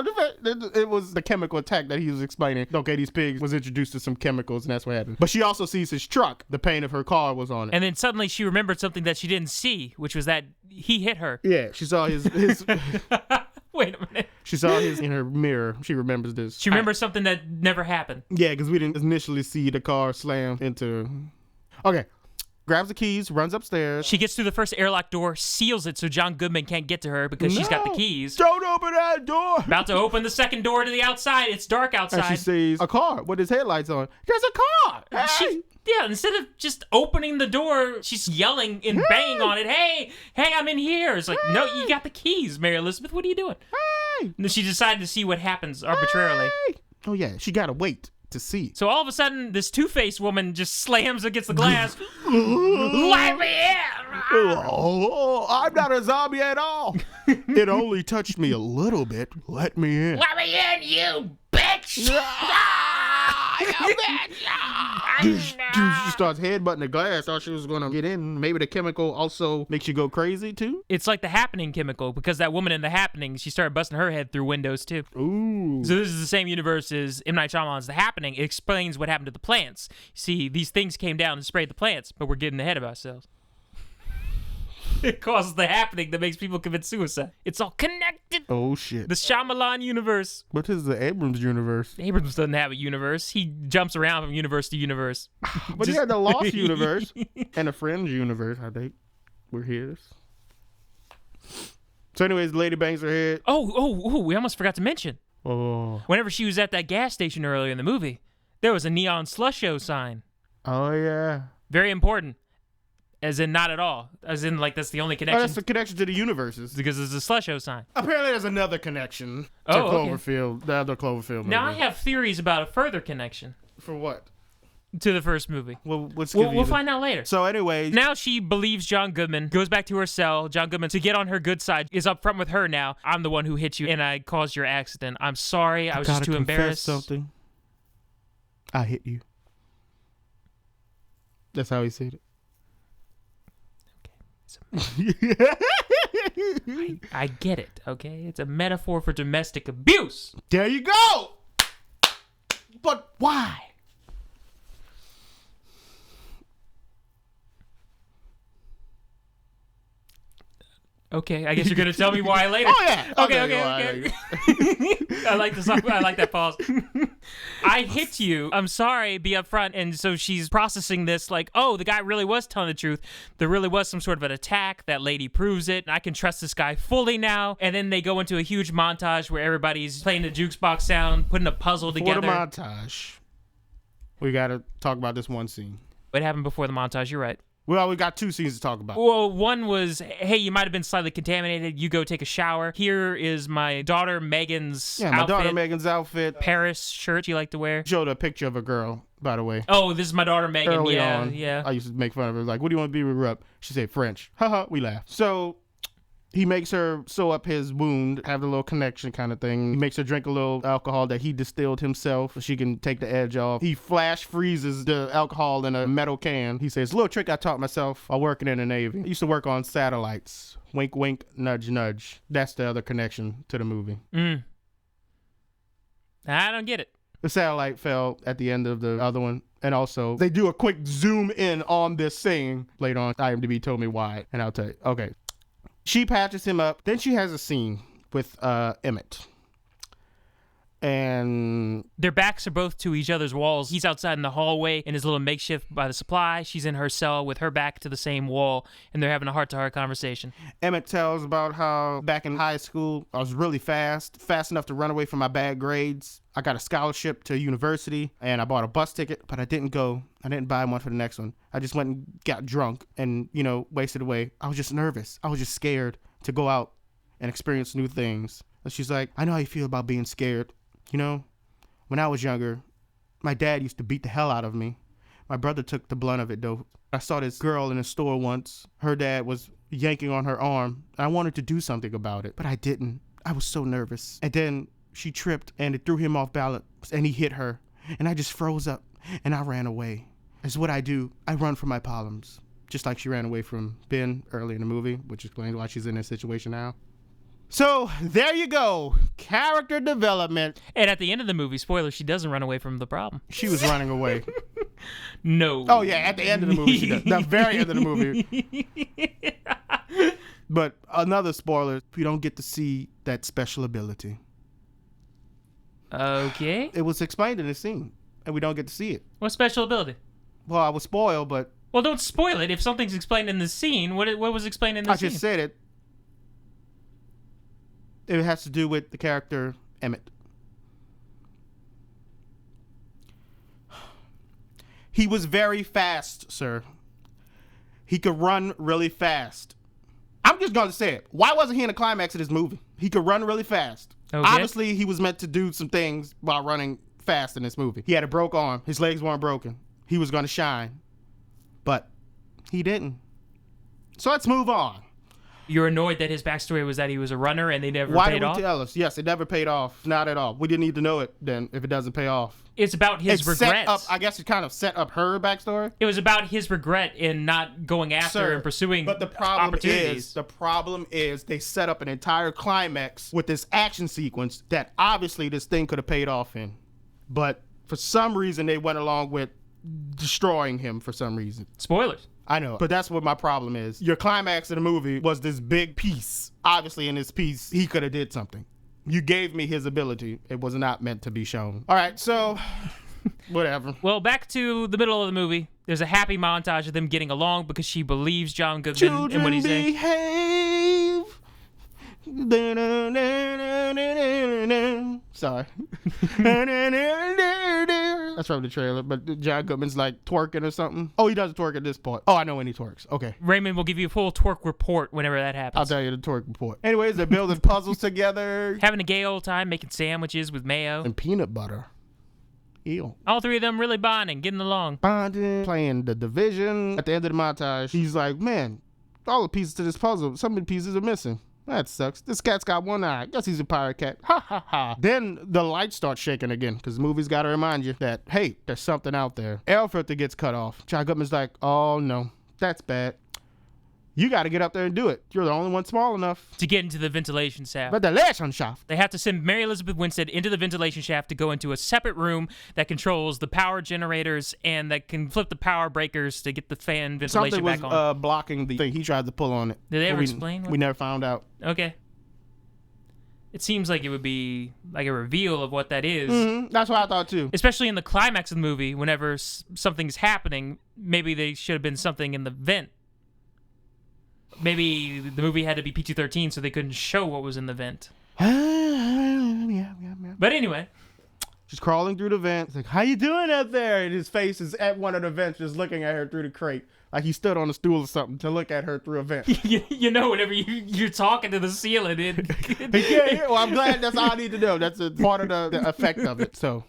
It was the chemical attack that he was explaining. Okay, these pigs was introduced to some chemicals, and that's what happened. But she also sees his truck. The paint of her car was on it. And then suddenly she remembered something that she didn't see, which was that he hit her. Yeah, she saw his... Wait a minute. She saw his in her mirror. She remembers this. She remembers something that never happened. Yeah, because we didn't initially see the car slam into... Okay. Grabs the keys, runs upstairs. She gets through the first airlock door, seals it so John Goodman can't get to her because she's got the keys. Don't open that door! About to open the second door to the outside. It's dark outside. And she sees a car with his headlights on. There's a car! Hey! Instead of just opening the door, she's yelling and banging on it. Hey, I'm in here. It's like, no, you got the keys, Mary Elizabeth. What are you doing? Hey! And then she decided to see what happens arbitrarily. Hey! Oh, yeah, she gotta wait to see. So all of a sudden, this two-faced woman just slams against the glass. Let me in! Oh, I'm not a zombie at all. It only touched me a little bit. Let me in. Let me in, you bitch! She starts headbutting the glass. Thought she was gonna get in. Maybe the chemical also makes you go crazy too. It's like the Happening chemical, because that woman in the Happening, she started busting her head through windows too. Ooh. So this is the same universe as M. Night Shyamalan's The Happening. It explains what happened to the plants. See, these things came down and sprayed the plants, but we're getting ahead of ourselves. It causes the happening that makes people commit suicide. It's all connected. Oh shit. The Shyamalan universe. What is the Abrams universe? Abrams doesn't have a universe. He jumps around from universe to universe. But he had the Lost universe and a Fringe universe, I think. We're his. So anyways, the lady bangs her head. Oh, we almost forgot to mention. Oh. Whenever she was at that gas station earlier in the movie, there was a neon slush show sign. Oh yeah. Very important. As in not at all. As in like that's the only connection. Oh, that's the connection to the universes. Because it's a slush show sign. Apparently there's another connection to Cloverfield, the other Cloverfield movie. Now I have theories about a further connection. For what? To the first movie. Well, we'll find out later. So anyway. Now she believes John Goodman, goes back to her cell. John Goodman, to get on her good side, is up front with her now. I'm the one who hit you and I caused your accident. I'm sorry. I was just too embarrassed. Something. I hit you. That's how he said it. I get it, okay? It's a metaphor for domestic abuse. There you go. But why? Okay, I guess you're gonna tell me why later. Oh yeah. Okay. I like this. I like that pause. I hit you. I'm sorry. Be upfront. And so she's processing this like, oh, the guy really was telling the truth. There really was some sort of an attack. That lady proves it. I can trust this guy fully now. And then they go into a huge montage where everybody's playing the jukebox sound, putting a puzzle together. For the montage, we gotta talk about this one scene. What happened before the montage? You're right. Well, we got two scenes to talk about. Well, one was, hey, you might have been slightly contaminated. You go take a shower. Here is my daughter Megan's outfit. Yeah, my daughter Megan's outfit. Paris shirt you like to wear. Showed a picture of a girl, by the way. Oh, this is my daughter Megan. Early on, yeah. I used to make fun of her. Like, what do you want to be when we grew up? She said French. Haha, we laughed. So he makes her sew up his wound, have a little connection kind of thing. He makes her drink a little alcohol that he distilled himself so she can take the edge off. He flash freezes the alcohol in a metal can. He says, little trick I taught myself while working in the Navy. I used to work on satellites. Wink, wink, nudge, nudge. That's the other connection to the movie. I don't get it. The satellite fell at the end of the other one. And also, they do a quick zoom in on this scene. Later on, IMDb told me why. And I'll tell you. Okay. She patches him up. Then she has a scene with Emmett. And their backs are both to each other's walls. He's outside in the hallway in his little makeshift by the supply. She's in her cell with her back to the same wall, and they're having a heart-to-heart conversation. Emmett tells about how back in high school, I was really fast enough to run away from my bad grades. I got a scholarship to university, and I bought a bus ticket, but I didn't go. I didn't buy one for the next one. I just went and got drunk and, wasted away. I was just nervous. I was just scared to go out and experience new things. And she's like, I know how you feel about being scared. When I was younger, my dad used to beat the hell out of me. My brother took the blunt of it, though. I saw this girl in a store once. Her dad was yanking on her arm. I wanted to do something about it, but I didn't. I was so nervous. And then she tripped, and it threw him off balance, and he hit her. And I just froze up, and I ran away. That's what I do. I run from my problems, just like she ran away from Ben early in the movie, which explains why she's in this situation now. So, there you go. Character development. And at the end of the movie, spoiler, she doesn't run away from the problem. She was running away. No. Oh, yeah, at the end of the movie she does. The very end of the movie. But another spoiler, we don't get to see that special ability. Okay. It was explained in the scene, and we don't get to see it. What special ability? Well, I was spoiled, but... Well, don't spoil it. If something's explained in the scene, what was explained in the scene? I just said it. It has to do with the character Emmett. He was very fast, sir. He could run really fast. I'm just going to say it. Why wasn't he in the climax of this movie? He could run really fast. Okay. Obviously, he was meant to do some things while running fast in this movie. He had a broke arm. His legs weren't broken. He was going to shine. But he didn't. So let's move on. You're annoyed that his backstory was that he was a runner and they never Why paid did off? we tell us? Yes, it never paid off. Not at all. We didn't need to know it then if it doesn't pay off. It's about his regrets. I guess it kind of set up her backstory. It was about his regret in not going after and pursuing opportunities. The problem is they set up an entire climax with this action sequence that obviously this thing could have paid off in. But for some reason, they went along with destroying him for some reason. Spoilers. I know, but that's what my problem is. Your climax of the movie was this big piece. Obviously, in this piece, he could have did something. You gave me his ability. It was not meant to be shown. All right, so whatever. Well, back to the middle of the movie. There's a happy montage of them getting along because she believes John Goodman and what he's saying. Behave. Sorry. That's from the trailer, but John Goodman's like twerking or something. Oh, he does twerk at this point. Oh, I know when he twerks. Okay. Raymond will give you a full twerk report whenever that happens. I'll tell you the twerk report. Anyways, they're building puzzles together. Having a gay old time, making sandwiches with mayo. And peanut butter. Ew. All three of them really bonding, getting along. Bonding, playing The Division. At the end of the montage, he's like, man, all the pieces to this puzzle, some of the pieces are missing. That sucks. This cat's got one eye. Guess he's a pirate cat. Ha ha ha. Then the lights start shaking again because the movie's got to remind you that, hey, there's something out there. Air filter gets cut off. John Goodman's like, oh no, that's bad. You got to get up there and do it. You're the only one small enough To get into the ventilation shaft. ventilation shaft. They have to send Mary Elizabeth Winstead into the ventilation shaft to go into a separate room that controls the power generators and that can flip the power breakers to get the fan ventilation Something was back on. blocking the thing. He tried to pull on it. Did they ever But explain? We never found out. Okay. It seems like it would be like a reveal of what that is. That's what I thought too. Especially in the climax of the movie, whenever something's happening, maybe they should have been something in the vent. Maybe the movie had to be PG-13 so they couldn't show what was in the vent. Yeah. But anyway. She's crawling through the vent. He's like, how you doing out there? And his face is at one of the vents just looking at her through the crate. Like he stood on a stool or something to look at her through a vent. you know, whenever you're talking to the ceiling, Well, I'm glad that's all I need to know. That's a part of the effect of it. So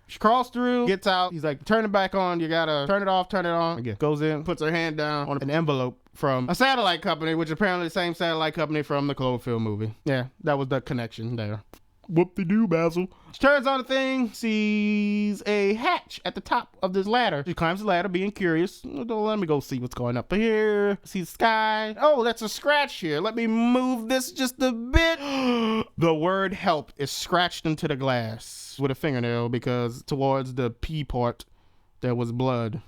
she crawls through, gets out. He's like, turn it back on. You gotta turn it off, turn it on. Again, goes in, puts her hand down on an envelope from a satellite company, which apparently the same satellite company from the Cloverfield movie. Yeah, that was the connection there. Whoop-de-doo, Basil. She turns on the thing, sees a hatch at the top of this ladder. She climbs the ladder, being curious. Let me go see what's going up here. See the sky. Oh, that's a scratch here. Let me move this just a bit. The word help is scratched into the glass with a fingernail because towards the P part, there was blood.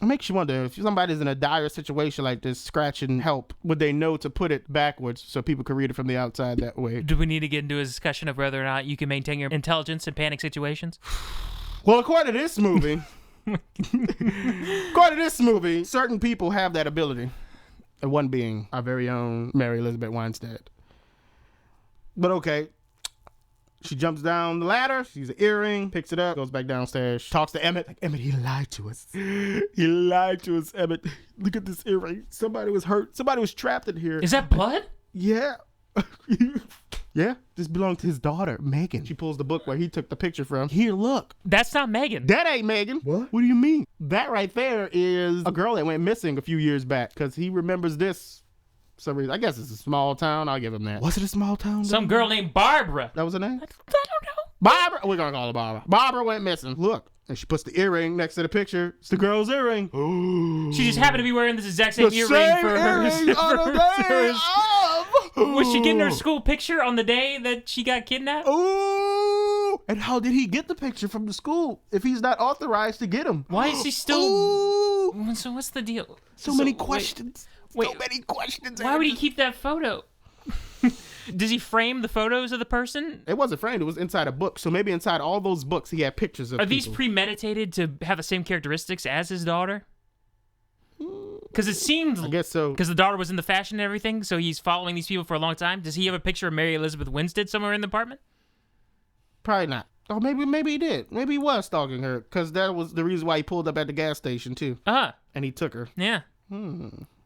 It makes you wonder if somebody's in a dire situation like this, scratching help, would they know to put it backwards so people can read it from the outside that way? Do we need to get into a discussion of whether or not you can maintain your intelligence in panic situations? Well, according to this movie, certain people have that ability. And one being our very own Mary Elizabeth Winstead. But okay. She jumps down the ladder, sees an earring, picks it up, goes back downstairs, talks to Emmett. Like, Emmett, he lied to us. He lied to us, Emmett. Look at this earring. Somebody was hurt. Somebody was trapped in here. Is that blood? Yeah. Yeah. This belonged to his daughter, Megan. She pulls the book where he took the picture from. Here, look. That's not Megan. That ain't Megan. What? What do you mean? That right there is a girl that went missing a few years back because he remembers this. Some reason. I guess it's a small town. I'll give him that. Was it a small town? Some girl named Barbara. That was her name? I don't know. Barbara. We're going to call her Barbara. Barbara went missing. Look. And she puts the earring next to the picture. It's the girl's earring. Ooh. She just happened to be wearing this exact same earring for her. Was she getting her school picture on the day that she got kidnapped? Ooh. And how did he get the picture from the school if he's not authorized to get him? Why is he still... Ooh. So what's the deal? So many questions. Wait, so many questions. Why would he keep that photo? Does he frame the photos of the person? It wasn't framed. It was inside a book. So maybe inside all those books, he had pictures of Are these people. Premeditated to have the same characteristics as his daughter? Because it seemed... I guess so. Because the daughter was in the fashion and everything, so he's following these people for a long time. Does he have a picture of Mary Elizabeth Winstead somewhere in the apartment? Probably not. Oh, maybe he did. Maybe he was stalking her, because that was the reason why he pulled up at the gas station, too. And he took her. Yeah.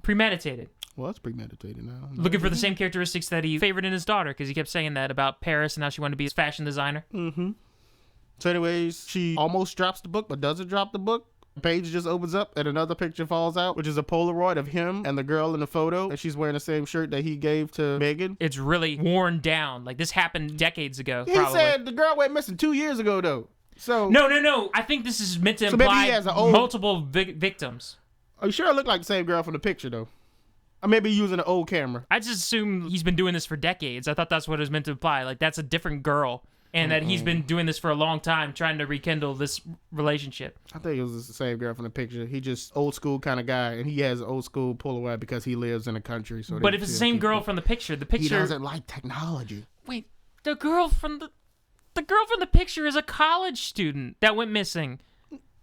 Premeditated. Well, it's premeditated now. Looking for the same characteristics that he favored in his daughter, because he kept saying that about Paris and how she wanted to be a fashion designer. So anyways, she almost drops the book, but doesn't drop the book. The page just opens up and another picture falls out, which is a Polaroid of him and the girl in the photo, and she's wearing the same shirt that he gave to Megan. It's really worn down. Like, this happened decades ago, He probably. said the girl went missing 2 years ago, though. So No. I think this is meant to maybe imply he has an old... multiple victims. Are you sure it looked like the same girl from the picture, though? Or maybe using an old camera. I just assume he's been doing this for decades. I thought that's what it was meant to imply. Like, that's a different girl. And that he's been doing this for a long time, trying to rekindle this relationship. I think it was the same girl from the picture. He just old school kind of guy, and he has an old school Polaroid because he lives in the country. So, but if it's the same girl from the picture, he doesn't like technology. Wait, the girl from the picture is a college student that went missing,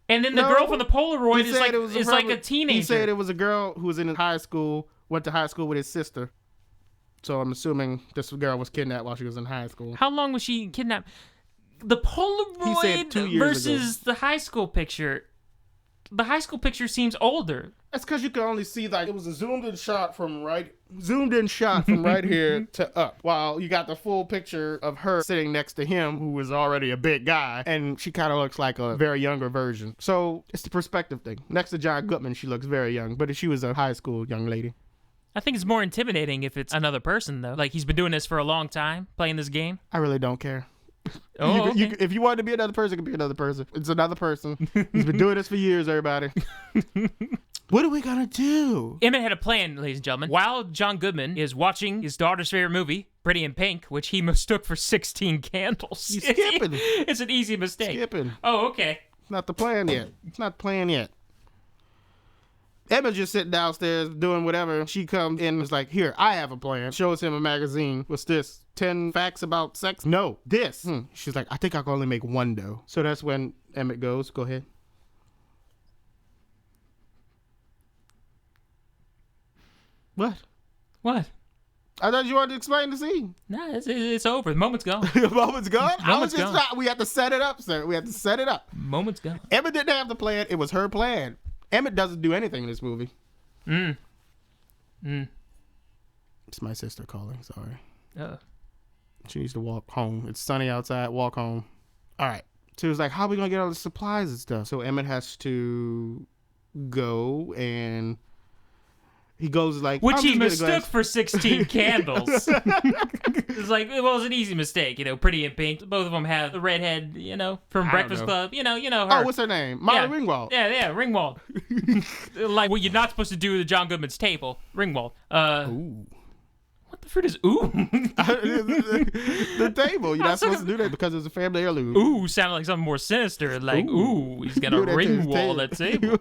and then the girl from the Polaroid is like a teenager. He said it was a girl who was in high school, went to high school with his sister. So I'm assuming this girl was kidnapped while she was in high school. How long was she kidnapped? The Polaroid he said 2 years versus ago. the high school picture. The high school picture seems older. That's because you can only see, like, it was a zoomed in shot from right here to up, while you got the full picture of her sitting next to him, who was already a big guy, and she kind of looks like a very younger version. So it's the perspective thing. Next to John Goodman, she looks very young, but she was a high school young lady. I think it's more intimidating if it's another person, though. Like, he's been doing this for a long time, playing this game. I really don't care. Oh, okay. If you want to be another person, it can be another person. It's another person. He's been doing this for years, everybody. What are we going to do? Emmett had a plan, ladies and gentlemen. While John Goodman is watching his daughter's favorite movie, Pretty in Pink, which he mistook for 16 Candles. He's skipping. It's an easy mistake. Skipping. Oh, okay. It's not the plan yet. Emma's just sitting downstairs doing whatever. She comes in and is like, here, I have a plan. Shows him a magazine. What's this? 10 facts about sex? No, this. She's like, I think I can only make one, though. So that's when Emmett goes. Go ahead. What? I thought you wanted to explain the scene. No, it's over. The moment's gone. The moment's gone? Moment's gone. We have to set it up, sir. We have to set it up. Moment's gone. Emmett didn't have the plan. It was her plan. Emmett doesn't do anything in this movie. It's my sister calling. Sorry. She needs to walk home. It's sunny outside. Walk home. All right. So he was like, how are we going to get all the supplies and stuff? So Emmett has to go, and he goes like... Which he mistook for 16 Candles. It's like, it was an easy mistake, Pretty in Pink. Both of them have the redhead, from Breakfast Club. You know her. Oh, what's her name? Molly Ringwald. Yeah, Ringwald. Like what you're not supposed to do to John Goodman's table. Ringwald. Ooh. What the fruit is ooh? The table. You're not supposed to do that because it's a family heirloom. Ooh sounded like something more sinister. Like, ooh he's got a Ringwald at table.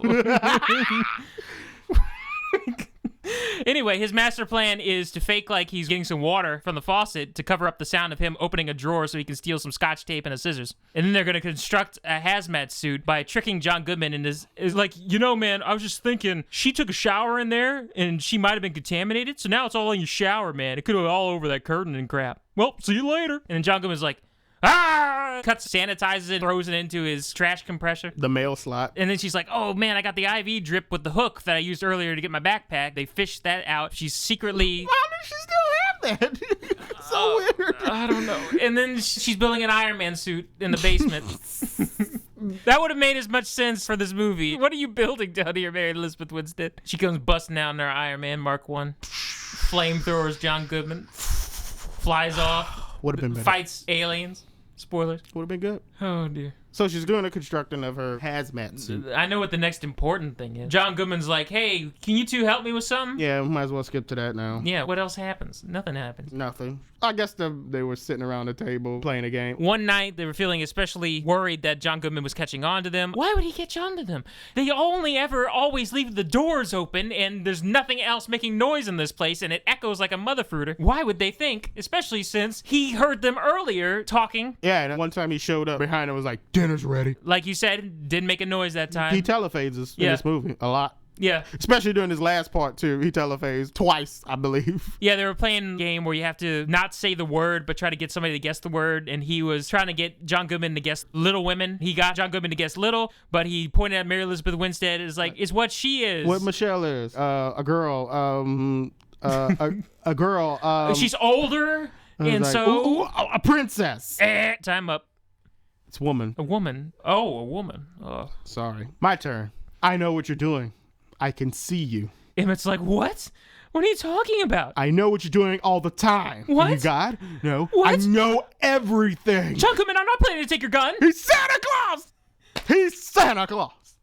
Anyway, his master plan is to fake like he's getting some water from the faucet to cover up the sound of him opening a drawer so he can steal some scotch tape and a scissors. And then they're going to construct a hazmat suit by tricking John Goodman in his... Is like, man, I was just thinking, she took a shower in there and she might have been contaminated, so now it's all in your shower, man. It could have been all over that curtain and crap. Well, see you later. And then John Goodman's like, cuts, sanitizes it, throws it into his trash compressor. The mail slot. And then she's like, oh man, I got the IV drip with the hook that I used earlier to get my backpack. They fished that out. She's secretly... Why does she still have that? It's so weird. I don't know. And then she's building an Iron Man suit in the basement. That would have made as much sense for this movie. What are you building down here, Mary Elizabeth Winstead? She comes busting out in her Iron Man Mark 1. Flamethrowers John Goodman. Flies off. Would have been better. Fights aliens. Spoilers. Would have been good. Oh, dear. So she's doing a constructing of her hazmat suit. I know what the next important thing is. John Goodman's like, hey, can you two help me with something? Yeah, we might as well skip to that now. Yeah, what else happens? Nothing happens. Nothing. I guess they were sitting around the table playing a game. One night, they were feeling especially worried that John Goodman was catching on to them. Why would he catch on to them? They only ever always leave the doors open, and there's nothing else making noise in this place, and it echoes like a motherfruiter. Why would they think? Especially since he heard them earlier talking. Yeah, and one time he showed up behind and was like, dinner's ready. Like you said, didn't make a noise that time. He telephases in this movie a lot. Yeah. Especially during his last part, too. He telephased twice, I believe. Yeah, they were playing a game where you have to not say the word, but try to get somebody to guess the word. And he was trying to get John Goodman to guess Little Women. He got John Goodman to guess Little, but he pointed at Mary Elizabeth Winstead. It's like, it's what she is. What Michelle is. A girl. A girl. She's older, and like, so... a princess. Time up. It's woman. A woman. Oh, a woman. Oh. Sorry. My turn. I know what you're doing. I can see you. Emmett's like, what? What are you talking about? I know what you're doing all the time. What? You God? No. What? I know everything. John Goodman, I'm not planning to take your gun. He's Santa Claus! He's Santa Claus!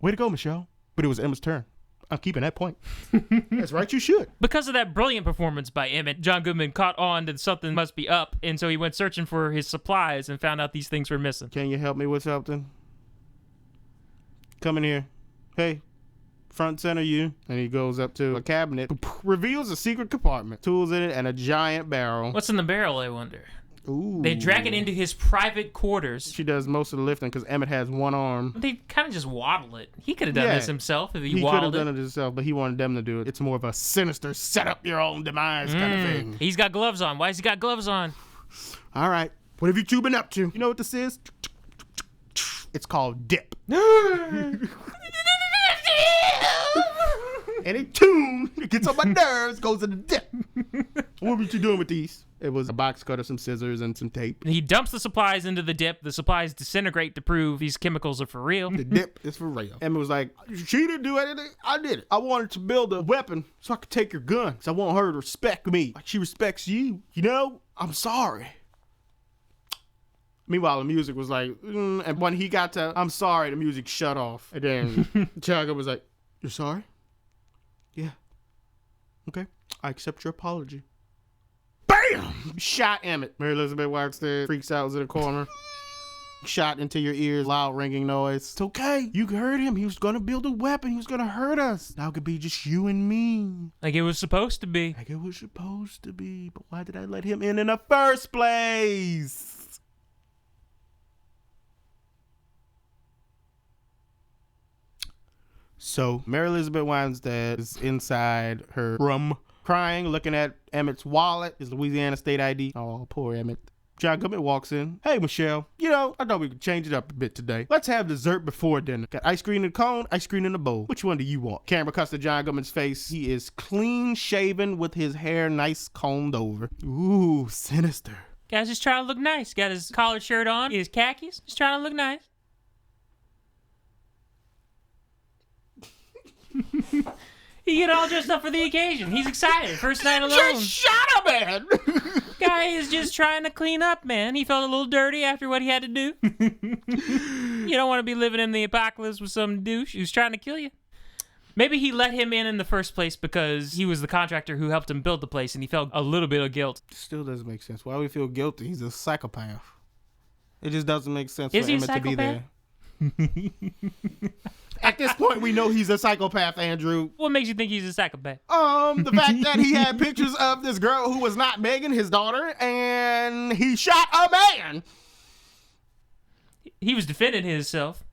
Way to go, Michelle. But it was Emma's turn. I'm keeping that point. That's right, you should. Because of that brilliant performance by Emmett, John Goodman caught on that something must be up, and so he went searching for his supplies and found out these things were missing. Can you help me with something? Come in here. Hey, front center you. And he goes up to a cabinet, reveals a secret compartment, tools in it, and a giant barrel. What's in the barrel, I wonder? Ooh. They drag it into his private quarters. She does most of the lifting because Emmett has one arm. They kind of just waddle it. He could have done this himself if he could have waddled done it himself, but he wanted them to do it. It's more of a sinister, set up your own demise kind of thing. He's got gloves on. Why has he got gloves on? All right. What have you two been up to? You know what this is? It's called dip. Any tune that gets on my nerves goes in the dip. What were you doing with these? It was a box cutter, some scissors, and some tape. He dumps the supplies into the dip. The supplies disintegrate to prove these chemicals are for real. The dip is for real. Emma was like, she didn't do anything. I did it. I wanted to build a weapon so I could take your gun. Because I want her to respect me like she respects you. You know? I'm sorry. Meanwhile, the music was like, and when he got to, I'm sorry, the music shut off. And then Chaga was like, you're sorry? Yeah. Okay. I accept your apology. Bam! Shot Emmett. Mary Elizabeth Weinstein freaks out in the corner. Shot into your ears, loud ringing noise. It's okay. You heard him. He was going to build a weapon. He was going to hurt us. Now it could be just you and me. Like it was supposed to be. Like it was supposed to be. But why did I let him in the first place? So Mary Elizabeth Weinstein is inside her room, crying, looking at Emmett's wallet, his Louisiana state ID. Oh, poor Emmett. John Goodman walks in. Hey, Michelle. You know, I thought we could change it up a bit today. Let's have dessert before dinner. Got ice cream in a cone, ice cream in a bowl. Which one do you want? Camera cuts to John Goodman's face. He is clean shaven with his hair nice combed over. Ooh, sinister. Guy's just trying to look nice. Got his collared shirt on, his khakis. Just trying to look nice. He get all dressed up for the occasion. He's excited. First night alone. Just shot a man. Guy is just trying to clean up, man. He felt a little dirty after what he had to do. You don't want to be living in the apocalypse with some douche who's trying to kill you. Maybe he let him in the first place because he was the contractor who helped him build the place and he felt a little bit of guilt. Still doesn't make sense. Why would we feel guilty? He's a psychopath. It just doesn't make sense Is for he a Emmett to be psychopath? there. At this point, we know he's a psychopath, Andrew. What makes you think he's a psychopath? The fact that he had pictures of this girl who was not Megan, his daughter, and he shot a man. He was defending himself.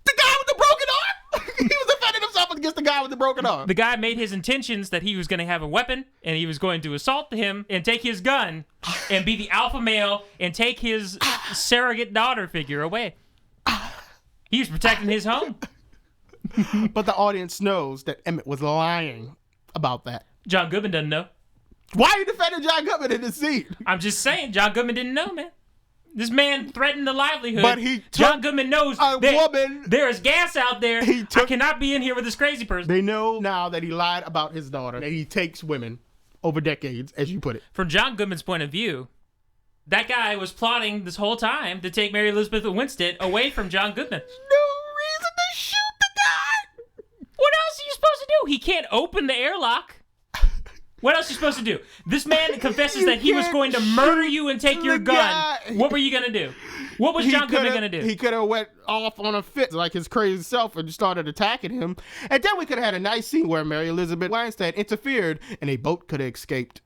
The guy with the broken arm? He was defending himself against the guy with the broken arm. The guy made his intentions that he was going to have a weapon and he was going to assault him and take his gun and be the alpha male and take his surrogate daughter figure away. He was protecting his home. But the audience knows that Emmett was lying about that. John Goodman doesn't know. Why are you defending John Goodman in this scene? I'm just saying, John Goodman didn't know, man. This man threatened the livelihood. But he took John Goodman knows a that woman. There is gas out there. I cannot be in here with this crazy person. They know now that he lied about his daughter, that he takes women over decades, as you put it. From John Goodman's point of view, that guy was plotting this whole time to take Mary Elizabeth Winstead away from John Goodman. No reason to shoot the guy. What else are you supposed to do? He can't open the airlock. What else are you supposed to do? This man confesses that he was going to murder you and take your gun. What were you going to do? What was John Goodman going to do? He could have went off on a fit like his crazy self and started attacking him. And then we could have had a nice scene where Mary Elizabeth Weinstein interfered and a boat could have escaped.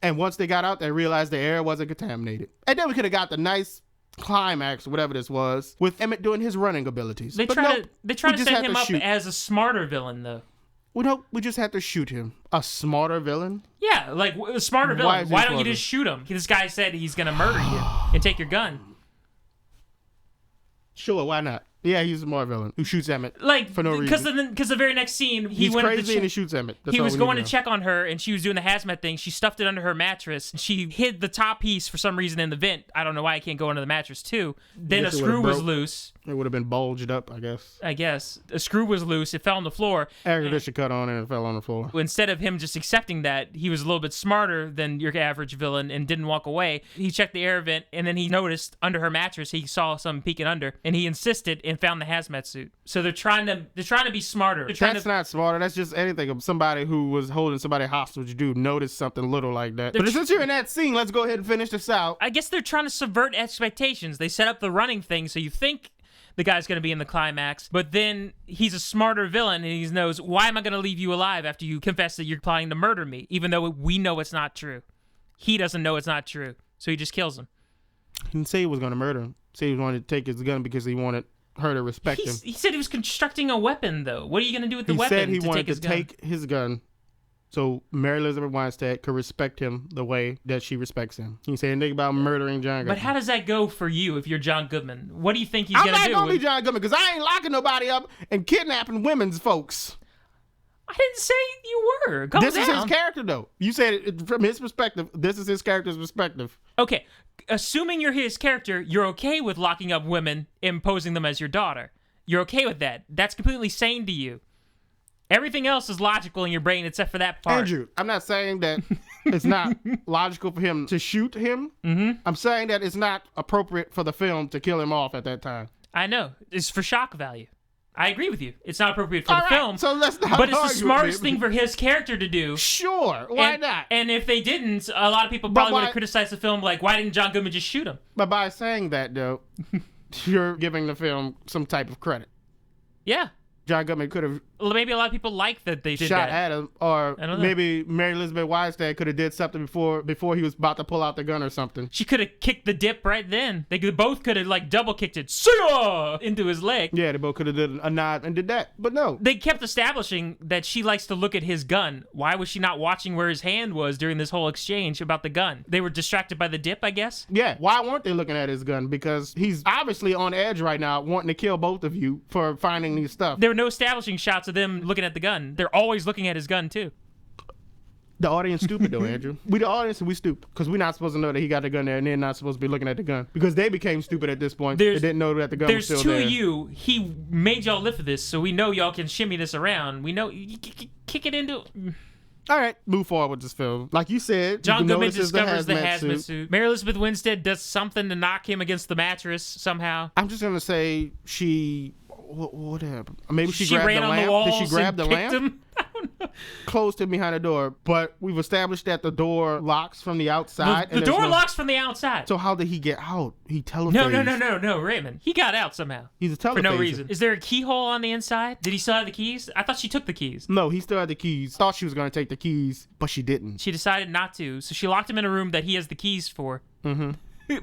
And once they got out, they realized the air wasn't contaminated. And then we could have got the nice climax, whatever this was, with Emmett doing his running abilities. They try to set him up as a smarter villain, though. Well, no, we just had to shoot him. A smarter villain? Yeah, like a smarter villain. Why don't you just shoot him? This guy said he's going to murder you and take your gun. Sure, why not? Yeah, he's a more villain who shoots Emmett for no reason. Because the very next scene, he's crazy and he shoots Emmett. He was going to check on her, and she was doing the hazmat thing. She stuffed it under her mattress. She hid the top piece for some reason in the vent. I don't know why it can't go under the mattress too. Then a screw was loose. It would have been bulged up, I guess. A screw was loose. It fell on the floor. Air conditioner cut on and it fell on the floor. Instead of him just accepting that, he was a little bit smarter than your average villain and didn't walk away. He checked the air vent, and then he noticed under her mattress he saw something peeking under, and he insisted and found the hazmat suit. So they're trying to be smarter. That's not smarter. That's just anything of somebody who was holding somebody hostage do notice something little like that. But since you're in that scene, let's go ahead and finish this out. I guess they're trying to subvert expectations. They set up the running thing so you think the guy's going to be in the climax, but then he's a smarter villain and he knows, why am I going to leave you alive after you confess that you're planning to murder me, even though we know it's not true. He doesn't know it's not true, so he just kills him. He didn't say he was going to murder him. He said he wanted to take his gun because he wanted her to respect him. He said he was constructing a weapon, though. What are you going to do with the weapon? He said he wanted to take his gun so Mary Elizabeth Winstead could respect him the way that she respects him. He said anything about murdering John Goodman. But how does that go for you if you're John Goodman? What do you think he's going to do? I'm not going to be John Goodman because I ain't locking nobody up and kidnapping women's folks. I didn't say you were. Calm down. This is his character, though. You said it from his perspective. This is his character's perspective. Okay. Assuming you're his character, you're okay with locking up women, imposing them as your daughter. You're okay with that. That's completely sane to you. Everything else is logical in your brain except for that part. Andrew, I'm not saying that it's not logical for him to shoot him. Mm-hmm. I'm saying that it's not appropriate for the film to kill him off at that time. I know. It's for shock value. I agree with you. It's not appropriate for the film. So let's not But it's the smartest thing for his character to do. Sure. Why not? And if they didn't, a lot of people probably would have criticized the film like, why didn't John Goodman just shoot him? But by saying that, though, you're giving the film some type of credit. Yeah. John Goodman could have maybe a lot of people like that they did shot that. at him, or maybe Mary Elizabeth Winstead could have did something before he was about to pull out the gun or something. She could have kicked the dip right then. They both could have like double kicked it into his leg. Yeah, they both could have did a nod and did that, but no. They kept establishing that she likes to look at his gun. Why was she not watching where his hand was during this whole exchange about the gun? They were distracted by the dip, I guess? Yeah, why weren't they looking at his gun? Because he's obviously on edge right now, wanting to kill both of you for finding these stuff. There were no establishing shots of them looking at the gun. They're always looking at his gun, too. The audience stupid, though, Andrew. We the audience, we stupid. Because we're not supposed to know that he got the gun there, and they're not supposed to be looking at the gun. Because they became stupid at this point. They didn't know that the gun was still there. There's two of you. He made y'all live for this, so we know y'all can shimmy this around. We know... Kick it into... All right, move forward with this film. Like you said, John Goodman discovers the hazmat suit. Mary Elizabeth Winstead does something to knock him against the mattress somehow. I'm just going to say she... What happened? Maybe she grabbed ran the on lamp. The walls. Did she grab the lamp? Him? I don't know. Closed him behind the door, but we've established that the door locks from the outside. The door locks from the outside. So how did he get out? He telephased. No, Raymond. He got out somehow. He's a telephaser. For no reason. Is there a keyhole on the inside? Did he still have the keys? I thought she took the keys. No, he still had the keys. Thought she was going to take the keys, but she didn't. She decided not to, so she locked him in a room that he has the keys for. Mm-hmm.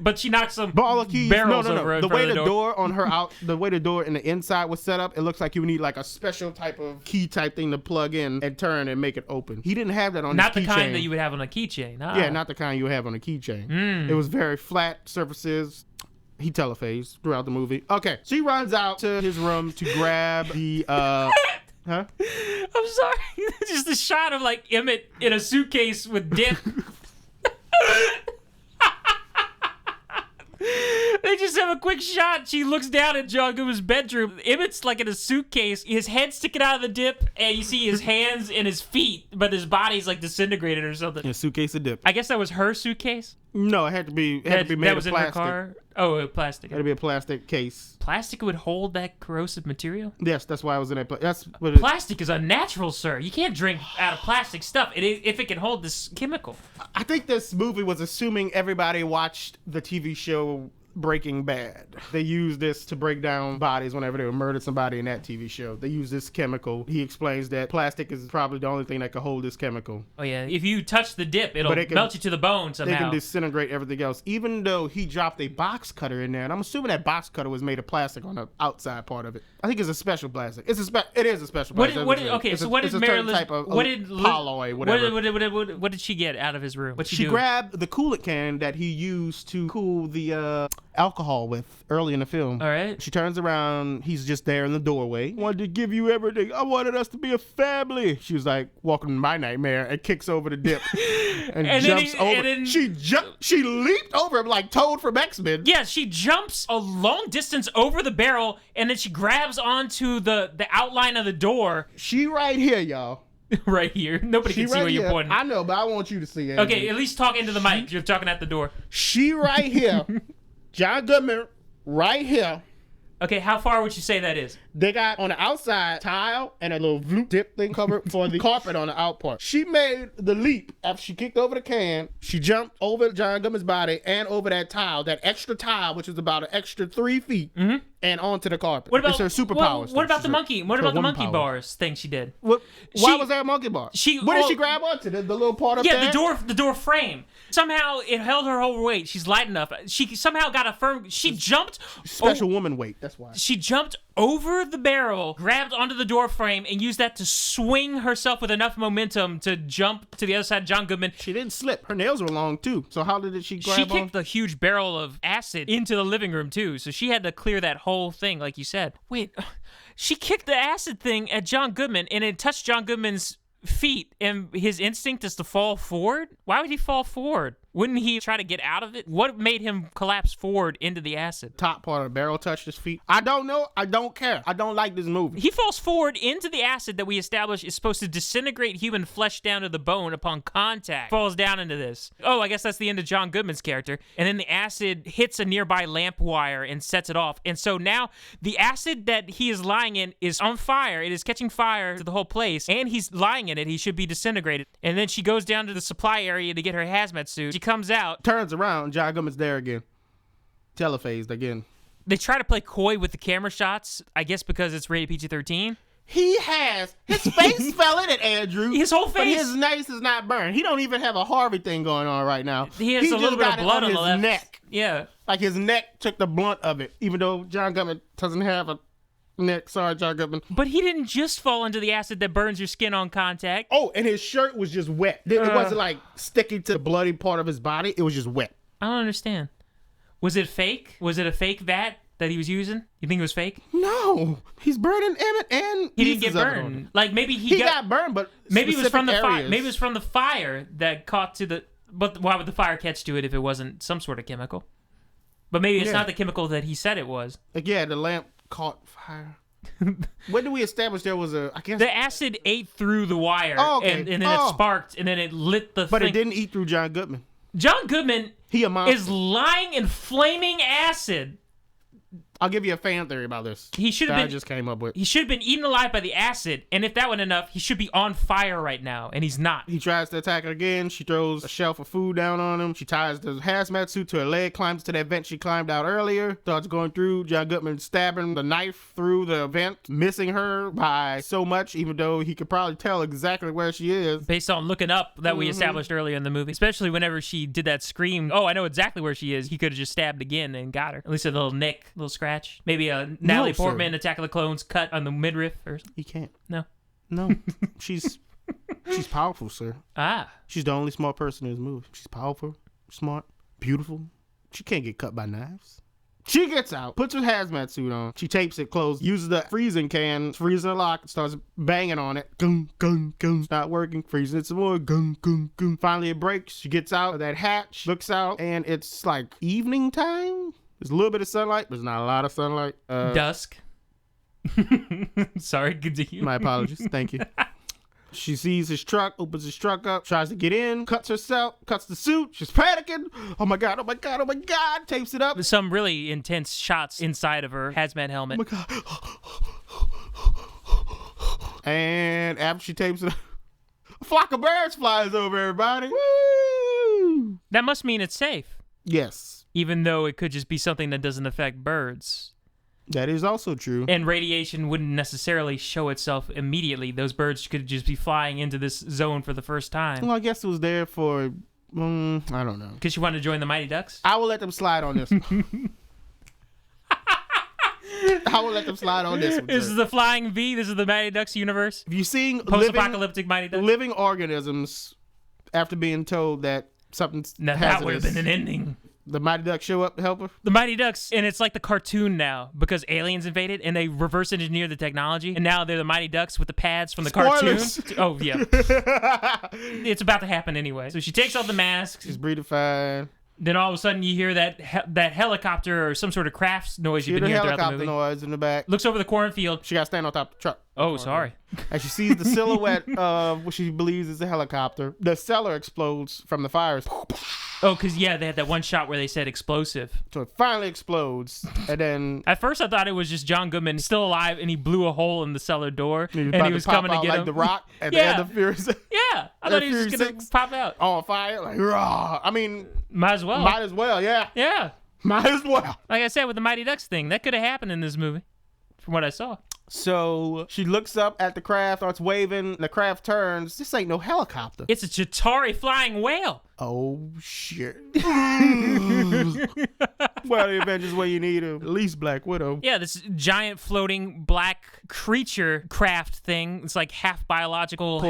But she knocked some barrels over the way the door on her the way the door in the inside was set up, it looks like you would need like a special type of key type thing to plug in and turn and make it open. He didn't have that on his keychain. Not the kind that you would have on a keychain. Ah. Yeah, not the kind you have on a keychain. It was very flat surfaces. He telephased throughout the movie. Okay, she runs out to his room to grab the Huh? I'm sorry. Just a shot of like Emmett in a suitcase with dip. They just have a quick shot. She looks down at John Goodman's bedroom. Emmett's like in a suitcase, his head sticking out of the dip, and you see his hands and his feet, but his body's like disintegrated or something. A suitcase of dip. I guess that was her suitcase? No, it had to be made of plastic. That was in her car? Oh, plastic. It had to be a plastic case. Plastic would hold that corrosive material? Yes, that's why I was in that. Plastic is unnatural, sir. You can't drink out of plastic stuff if it can hold this chemical. I think this movie was assuming everybody watched the TV show Breaking Bad. They used this to break down bodies whenever they would murder somebody in that TV show. They use this chemical. He explains that plastic is probably the only thing that can hold this chemical. Oh yeah, if you touch the dip, it'll melt you to the bone somehow. They can disintegrate everything else. Even though he dropped a box cutter in there, and I'm assuming that box cutter was made of plastic on the outside part of it. I think it's a special plastic. It is a special plastic. What did Mary Elizabeth? Polloy, whatever. What did she get out of his room? She grabbed the coolant can that he used to cool the alcohol with early in the film. All right. She turns around. He's just there in the doorway. I wanted to give you everything. I wanted us to be a family. She was like walking my nightmare and kicks over the dip and jumps over. She leaped over him like Toad from X-Men. Yeah, she jumps a long distance over the barrel and then she grabs onto the outline of the door. She right here, y'all. Right here. Nobody can see where you're pointing. I know, but I want you to see it. Okay, at least talk into the mic. You're talking at the door. She right here. John Goodman right here. Okay, how far would you say that is? They got on the outside tile and a little blue dip thing covered for the carpet on the out part. She made the leap after she kicked over the can. She jumped over John Goodman's body and over that tile, that extra tile, which is about an extra 3 feet, and onto the carpet. What about it's her superpowers? What about the monkey? What about the monkey bars thing she did? Why was there a monkey bar? What did she grab onto? The little part up there? Yeah, the door frame. Somehow it held her whole weight. She's light enough. She somehow got a firm. She jumped. Special woman weight. That's why. She jumped over the barrel, grabbed onto the door frame, and used that to swing herself with enough momentum to jump to the other side of John Goodman. She didn't slip. Her nails were long too. So how did she grab on? She kicked the huge barrel of acid into the living room too. So she had to clear that whole thing, like you said. Wait, she kicked the acid thing at John Goodman, and it touched John Goodman's feet, and his instinct is to fall forward? Why would he fall forward? Wouldn't he try to get out of it? What made him collapse forward into the acid? Top part of the barrel touched his feet. I don't know. I don't care. I don't like this movie. He falls forward into the acid that we established is supposed to disintegrate human flesh down to the bone upon contact. Falls down into this. Oh, I guess that's the end of John Goodman's character. And then the acid hits a nearby lamp wire and sets it off. And so now the acid that he is lying in is on fire. It is catching fire to the whole place. And he's lying in it. He should be disintegrated. And then she goes down to the supply area to get her hazmat suit. She comes out, turns around, John Goodman's there again. Telephased again. They try to play coy with the camera shots, I guess because it's rated PG-13. His face fell in it, Andrew. His whole face. But his nose is not burned. He don't even have a Harvey thing going on right now. He has a little bit of blood on the left neck. Yeah. Like his neck took the blunt of it, even though John Goodman doesn't have a neck. Sorry, John Goodman. But he didn't just fall into the acid that burns your skin on contact. Oh, and his shirt was just wet. It wasn't like sticking to the bloody part of his body. It was just wet. I don't understand. Was it fake? Was it a fake vat that he was using? You think it was fake? No. He's burning Emmett and he didn't get burned. Like maybe he got burned, but maybe it was from the areas. fire. Maybe it was from the fire that caught to the. But why would the fire catch to it if it wasn't some sort of chemical? But maybe it's not the chemical that he said it was. Like, yeah, the lamp caught fire. When did we establish there was a? I guess the acid ate through the wire, and then it sparked, and then it lit the. But it didn't eat through John Goodman. John Goodman is lying in flaming acid. I'll give you a fan theory about this. He should have been. I just came up with. He should have been eaten alive by the acid, and if that wasn't enough, he should be on fire right now, and he's not. He tries to attack her again. She throws a shelf of food down on him. She ties the hazmat suit to her leg, climbs to that vent she climbed out earlier. Starts going through. John Goodman stabbing the knife through the vent, missing her by so much, even though he could probably tell exactly where she is. Based on looking up that we established earlier in the movie, especially whenever she did that scream, oh, I know exactly where she is. He could have just stabbed again and got her. At least a little nick, little scratch. Maybe a Natalie Portman, Attack of the Clones cut on the midriff or something. He can't. No. She's powerful, sir. She's the only smart person in this movie. She's powerful, smart, beautiful. She can't get cut by knives. She gets out, puts her hazmat suit on. She tapes it closed, uses the freezing can, freezing the lock, starts banging on it. Gung, gung, gung. It's not working. Freezing it some more. Gung, gung, gung. Finally, it breaks. She gets out of that hatch, looks out, and it's like evening time. There's a little bit of sunlight, but there's not a lot of sunlight. Dusk. Sorry, continue. My apologies. Thank you. She sees his truck, opens his truck up, tries to get in, cuts herself, cuts the suit. She's panicking. Oh my God, oh my God, oh my God. Tapes it up. Some really intense shots inside of her hazmat helmet. Oh my God. And after she tapes it up, a flock of birds flies over everybody. Woo! That must mean it's safe. Yes. Even though it could just be something that doesn't affect birds. That is also true. And radiation wouldn't necessarily show itself immediately. Those birds could just be flying into this zone for the first time. Well, I guess it was there for, I don't know. Because you wanted to join the Mighty Ducks? I will let them slide on this one. I will let them slide on this one. This is the Flying V. This is the Mighty Ducks universe. Have you seen post-apocalyptic Mighty Ducks? Living organisms after being told that something's now, that would have been an ending. The Mighty Ducks show up to help her? The Mighty Ducks, and it's like the cartoon now because aliens invaded and they reverse engineered the technology, and now they're the Mighty Ducks with the pads from the Spoilers. cartoon. Oh, yeah. It's about to happen anyway. So she takes off the mask. She's breathing fine. Then all of a sudden you hear that helicopter or some sort of craft noise you've been hearing throughout the movie. Helicopter noise in the back. Looks over the cornfield. She got to stand on top of the truck. Oh, sorry. And she sees the silhouette of what she believes is a helicopter. The cellar explodes from the fires. Oh, because, yeah, they had that one shot where they said explosive. So it finally explodes. And then... At first, I thought it was just John Goodman still alive, and he blew a hole in the cellar door, and he was coming to get like him. The Rock at the end of Fury 6. Yeah, I thought he was just going to pop out. On fire? Like, raw. I mean... Might as well. Might as well, yeah. Yeah. Might as well. Like I said, with the Mighty Ducks thing, that could have happened in this movie, from what I saw. So she looks up at the craft, starts waving. The craft turns. This ain't no helicopter. It's a Chitauri flying whale. Oh, shit. Well, the Avengers where you need him. At least Black Widow. Yeah, this giant floating black creature craft thing. It's like half biological,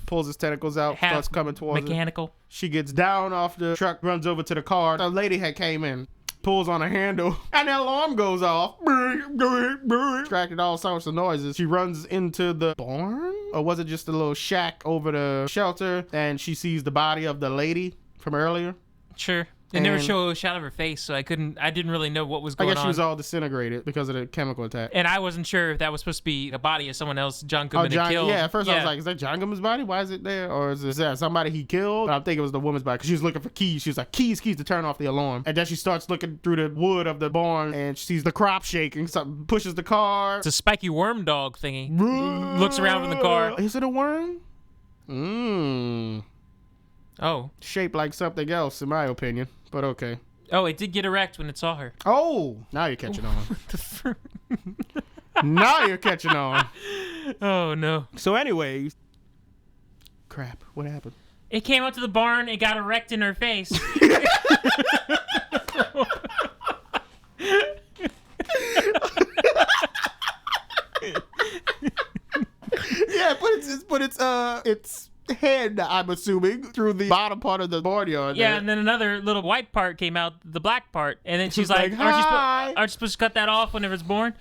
pulls his tentacles out, half starts coming towards mechanical. She gets down off the truck, runs over to the car. A lady had came in. Pulls on a handle, and the alarm goes off. Distracted all sorts of noises. She runs into the barn? Or was it just a little shack over the shelter? And she sees the body of the lady from earlier. Sure. They never show a shot of her face, so I didn't really know what was going on. I guess she was all disintegrated because of the chemical attack. And I wasn't sure if that was supposed to be a body of someone else John Goodman had killed. Yeah, at first I was like, is that John Goodman's body? Why is it there? Or is that somebody he killed? But I think it was the woman's body because she was looking for keys. She was like, keys to turn off the alarm. And then she starts looking through the wood of the barn and she sees the crop shaking. Something pushes the car. It's a spiky worm dog thingy. Looks around from the car. Is it a worm? Oh. Shaped like something else, in my opinion. But okay. Oh, it did get erect when it saw her. Oh, now you're catching on. Now you're catching on. Oh, no. So anyways, crap, what happened? It came up to the barn, it got erect in her face. Yeah, but it's head, I'm assuming, through the bottom part of the barnyard. Yeah, there. and then another little white part came out, the black part. And then she's like, hi. aren't you supposed to cut that off whenever it's born?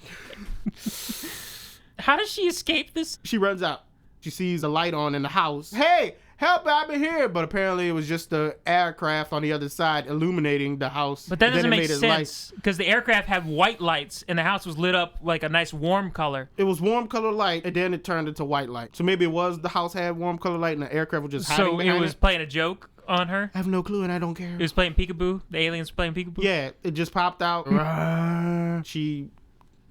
How does she escape this? She runs out. She sees a light on in the house. Hey, help, I'm here. But apparently it was just the aircraft on the other side illuminating the house. But that doesn't make sense because the aircraft had white lights and the house was lit up like a nice warm color. It was warm color light and then it turned into white light. So maybe it was the house had warm color light and the aircraft was just hiding behind it was playing a joke on her? I have no clue and I don't care. It was playing peekaboo? The aliens were playing peekaboo? Yeah, it just popped out. She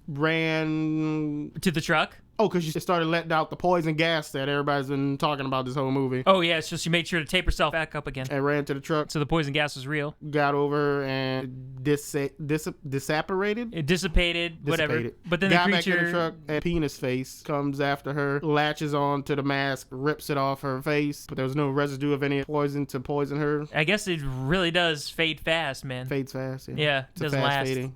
ran to the truck. Oh, because she started letting out the poison gas that everybody's been talking about this whole movie. Oh, yeah, so she made sure to tape herself back up again. And ran to the truck. So the poison gas was real. Got over and disapparated? It dissipated, whatever. But then got the creature... back in the truck and Penis Face comes after her, latches on to the mask, rips it off her face, but there was no residue of any poison to poison her. I guess it really does fade fast, man. Fades fast, yeah. Yeah, it doesn't last. Fading.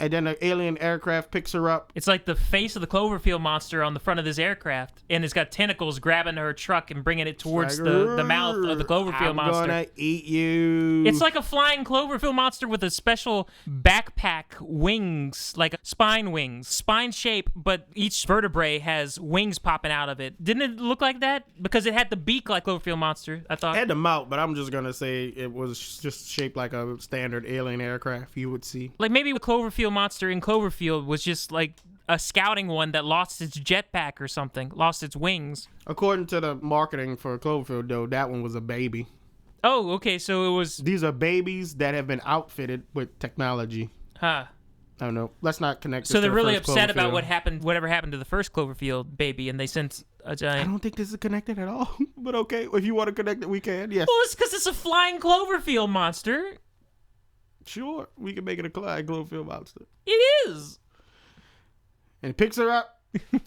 And then the alien aircraft picks her up. It's like the face of the Cloverfield monster on the front of this aircraft. And it's got tentacles grabbing her truck and bringing it towards the mouth of the Cloverfield monster. I'm gonna eat you. It's like a flying Cloverfield monster with a special backpack wings, like spine wings. Spine shape, but each vertebrae has wings popping out of it. Didn't it look like that? Because it had the beak like Cloverfield monster, I thought. It had the mouth, but I'm just gonna say it was just shaped like a standard alien aircraft you would see. Like maybe the Cloverfield monster in Cloverfield was just like a scouting one that lost its jetpack or something, lost its wings. According to the marketing for Cloverfield, though, that one was a baby. Oh, okay, so it was... These are babies that have been outfitted with technology. Huh. I don't know. Let's not connect this So to they're the really first upset Cloverfield. about whatever happened to the first Cloverfield baby, and they sent a giant... I don't think this is connected at all, but okay. If you want to connect it, we can, yes. Well, it's because it's a flying Cloverfield monster. Sure, we can make it a Cloverfield monster. It is. And it picks her up,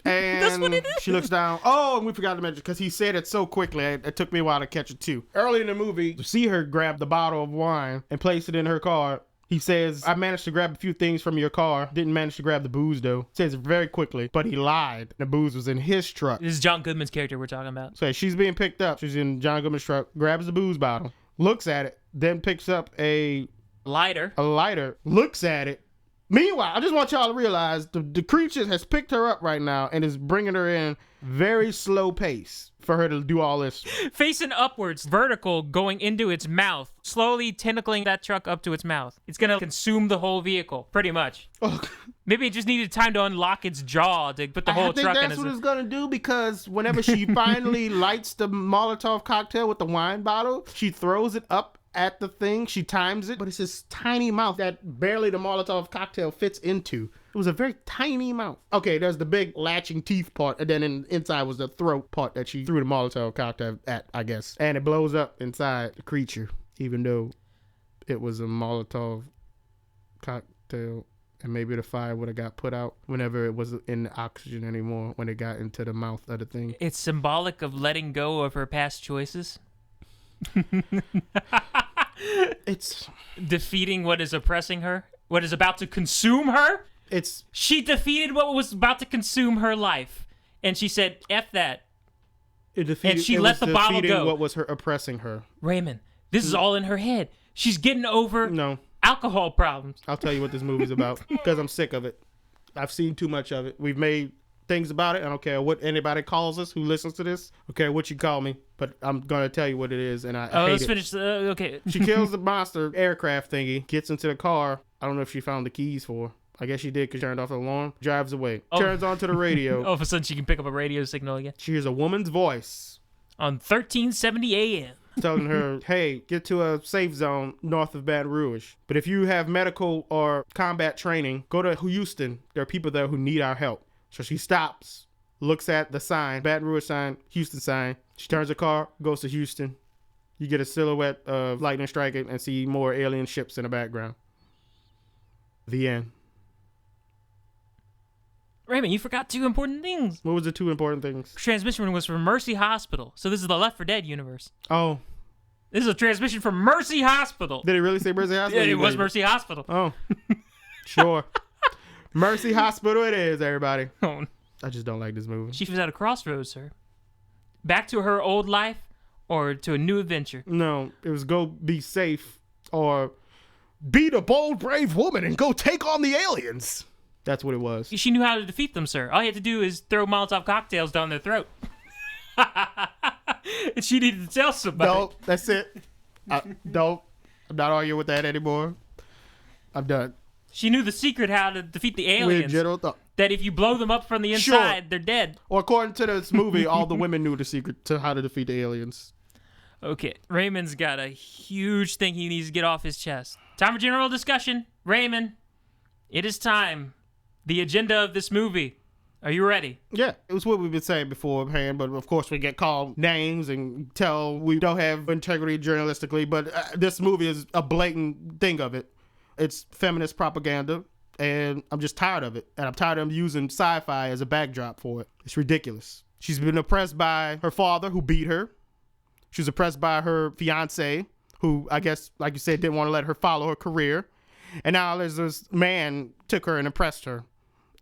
and That's what it is. she looks down. Oh, and we forgot to mention, because he said it so quickly, it took me a while to catch it too. Early in the movie, to see her grab the bottle of wine and place it in her car, he says, I managed to grab a few things from your car. Didn't manage to grab the booze, though. Says it very quickly, but he lied. The booze was in his truck. This is John Goodman's character we're talking about. So she's being picked up. She's in John Goodman's truck, grabs the booze bottle, looks at it, then picks up a Lighter. a lighter, looks at it. Meanwhile, I just want y'all to realize the creature has picked her up right now and is bringing her in very slow pace for her to do all this. Facing upwards, vertical, going into its mouth, slowly tentacling that truck up to its mouth. It's gonna consume the whole vehicle, pretty much. Maybe it just needed time to unlock its jaw to put the whole truck in. I think that's what it's gonna do, because whenever she finally lights the Molotov cocktail with the wine bottle, she throws it up at the thing, she times it, but it's this tiny mouth that barely the Molotov cocktail fits into. It was a very tiny mouth. Okay, there's the big latching teeth part, and then inside was the throat part that she threw the Molotov cocktail at, I guess. And it blows up inside the creature, even though it was a Molotov cocktail. And maybe the fire would have got put out whenever it wasn't in the oxygen anymore, when it got into the mouth of the thing. It's symbolic of letting go of her past choices. It's defeating what is oppressing her, what is about to consume her. She defeated what was about to consume her life, and she said, "F that." And she let the bottle go. What was her oppressing her? Raymond, this is all in her head. She's getting over alcohol problems. I'll tell you what this movie's about, because I'm sick of it. I've seen too much of it. We've made things about it. I don't care what anybody calls us who listens to this. Okay, what you call me, but I'm gonna tell you what it is, and I hate let's it. finish. Okay. She kills the monster aircraft thingy, gets into the car. I don't know if she found the keys for her. I guess she did, because she turned off the alarm, drives away, turns onto the radio. All of a sudden, she can pick up a radio signal again. She hears a woman's voice on 1370 AM. telling her, hey, get to a safe zone north of Baton Rouge. But if you have medical or combat training, go to Houston. There are people there who need our help. So she stops, looks at the sign, Baton Rouge sign, Houston sign. She turns her car, goes to Houston. You get a silhouette of lightning striking and see more alien ships in the background. The end. Raymond, you forgot two important things. What was the two important things? Transmission was from Mercy Hospital. So this is the Left 4 Dead universe. Oh. This is a transmission from Mercy Hospital. Did it really say Mercy Hospital? Yeah, it was Mercy Hospital. Oh. Sure. Mercy Hospital it is, everybody. Oh. I just don't like this movie. She was at a crossroads, sir. Back to her old life or to a new adventure? No, it was go be safe or be the bold, brave woman and go take on the aliens. That's what it was. She knew how to defeat them, sir. All you had to do is throw Molotov cocktails down their throat. And she needed to tell somebody. No, that's it. I'm not arguing with that anymore. I'm done. She knew the secret how to defeat the aliens. That if you blow them up from the inside, they're dead. Or according to this movie, all the women knew the secret to how to defeat the aliens. Okay, Raymond's got a huge thing he needs to get off his chest. Time for general discussion. Raymond, it is time. The agenda of this movie. Are you ready? Yeah, it was what we've been saying beforehand, but of course we get called names and tell we don't have integrity journalistically, but this movie is a blatant thing of it. It's feminist propaganda, and I'm just tired of it. And I'm tired of them using sci-fi as a backdrop for it. It's ridiculous. She's been oppressed by her father, who beat her. She was oppressed by her fiance, who I guess, like you said, didn't want to let her follow her career. And now there's this man took her and oppressed her.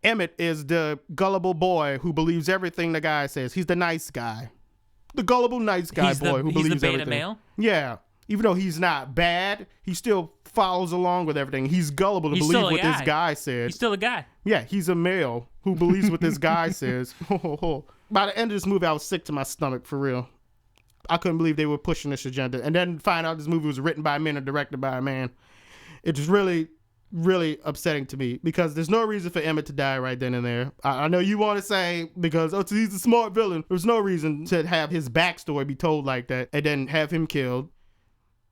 Emmett is the gullible boy who believes everything the guy says. He's the nice guy. The gullible nice guy who believes everything. He's the beta male? Yeah. Even though he's not bad, he still follows along with everything. He's gullible to believe what this guy says. He's still a guy. Yeah, he's a male who believes what this guy says. By the end of this movie, I was sick to my stomach, for real. I couldn't believe they were pushing this agenda. And then find out this movie was written by men and directed by a man. It was really, really upsetting to me because there's no reason for Emmett to die right then and there. I know you want to say because, he's a smart villain. There's no reason to have his backstory be told like that and then have him killed.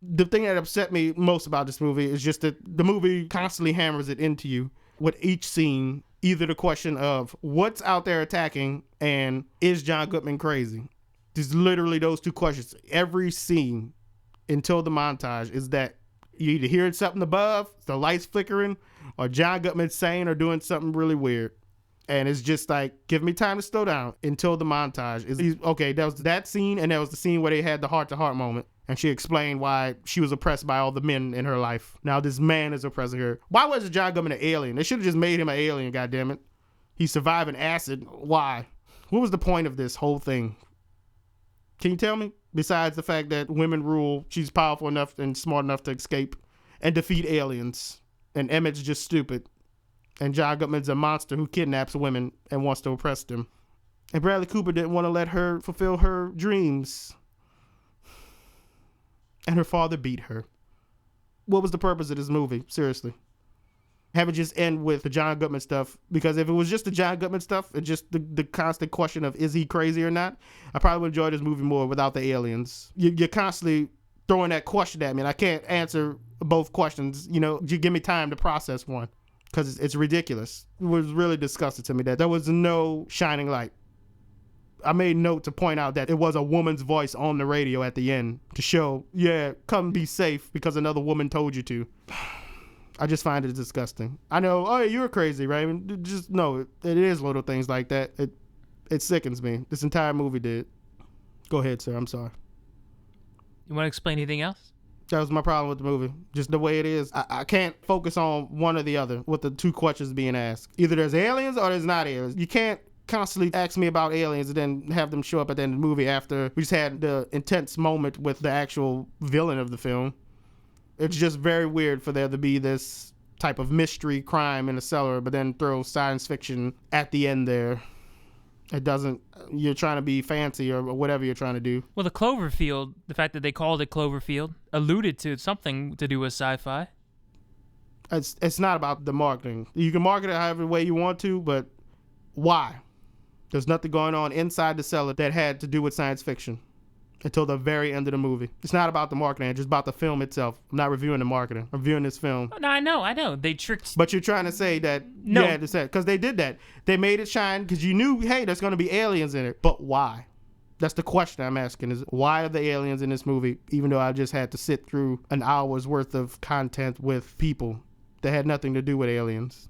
The thing that upset me most about this movie is just that the movie constantly hammers it into you with each scene, either the question of what's out there attacking and is John Goodman crazy? There's literally those two questions. Every scene until the montage is that you either hearing something above, the lights flickering, or John Goodman saying or doing something really weird. And it's just like, give me time to slow down until the montage. Okay, that was that scene, and that was the scene where they had the heart-to-heart moment. And she explained why she was oppressed by all the men in her life. Now this man is oppressing her. Why wasn't John Goodman an alien? They should have just made him an alien, goddammit. He's surviving acid. Why? What was the point of this whole thing? Can you tell me? Besides the fact that women rule, she's powerful enough and smart enough to escape and defeat aliens. And Emmett's just stupid. And John Goodman's a monster who kidnaps women and wants to oppress them. And Bradley Cooper didn't want to let her fulfill her dreams. And her father beat her. What was the purpose of this movie? Seriously. Have it just end with the John Goodman stuff. Because if it was just the John Goodman stuff, and just the constant question of is he crazy or not, I probably would enjoy this movie more without the aliens. You're constantly throwing that question at me, and I can't answer both questions. You give me time to process one. Because it's ridiculous. It was really disgusting to me that there was no shining light. I made note to point out that it was a woman's voice on the radio at the end to show, yeah, come be safe because another woman told you to. I just find it disgusting. I know, oh, you're crazy, Raymond. Just no, it is little things like that. It sickens me. This entire movie did. Go ahead, sir. I'm sorry. You want to explain anything else? That was my problem with the movie. Just the way it is. I can't focus on one or the other with the two questions being asked. Either there's aliens or there's not aliens. You can't constantly ask me about aliens and then have them show up at the end of the movie after we just had the intense moment with the actual villain of the film. It's just very weird for there to be this type of mystery crime in the cellar, but then throw science fiction at the end there. It doesn't, you're trying to be fancy or whatever you're trying to do. Well, the Cloverfield, the fact that they called it Cloverfield, alluded to something to do with sci-fi. It's not about the marketing. You can market it however way you want to, but why? There's nothing going on inside the cellar that had to do with science fiction until the very end of the movie. It's not about the marketing, it's just about the film itself. I'm not reviewing the marketing. I'm reviewing this film. Oh, no, I know. They tricked... But you're trying to say that... No. Yeah, because they did that. They made it shine because you knew, hey, there's going to be aliens in it. But why? That's the question I'm asking is, why are the aliens in this movie, even though I just had to sit through an hour's worth of content with people that had nothing to do with aliens?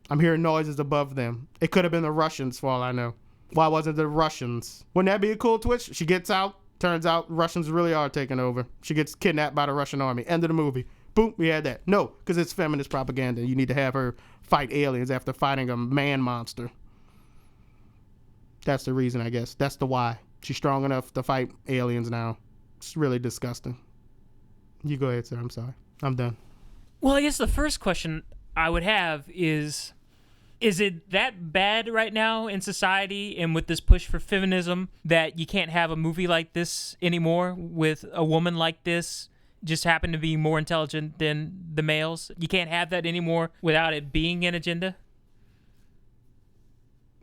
I'm hearing noises above them. It could have been the Russians for all I know. Why wasn't it the Russians? Wouldn't that be a cool twist? She gets out. Turns out Russians really are taking over. She gets kidnapped by the Russian army. End of the movie. Boom, we had that. No, because it's feminist propaganda. You need to have her fight aliens after fighting a man monster. That's the reason, I guess. That's the why. She's strong enough to fight aliens now. It's really disgusting. You go ahead, sir. I'm sorry. I'm done. Well, I guess the first question I would have is it that bad right now in society and with this push for feminism that you can't have a movie like this anymore with a woman like this just happen to be more intelligent than the males? You can't have that anymore without it being an agenda?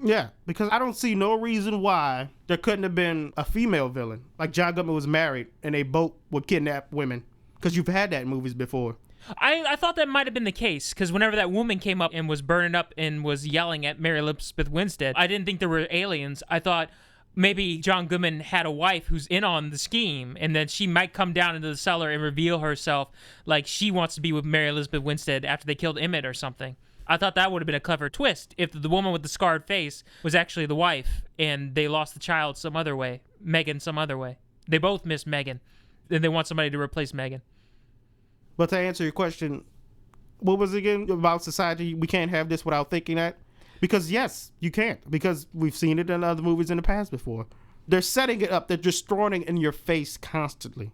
Yeah, because I don't see no reason why there couldn't have been a female villain. Like John Goodman was married and a boat would kidnap women. Because you've had that in movies before. I thought that might have been the case, because whenever that woman came up and was burning up and was yelling at Mary Elizabeth Winstead, I didn't think there were aliens. I thought maybe John Goodman had a wife who's in on the scheme, and then she might come down into the cellar and reveal herself like she wants to be with Mary Elizabeth Winstead after they killed Emmett or something. I thought that would have been a clever twist if the woman with the scarred face was actually the wife and they lost the child some other way, Megan some other way. They both miss Megan, and they want somebody to replace Megan. But to answer your question, what was it again about society? We can't have this without thinking that? Because yes, you can't. Because we've seen it in other movies in the past before. They're setting it up. They're just throwing it in your face constantly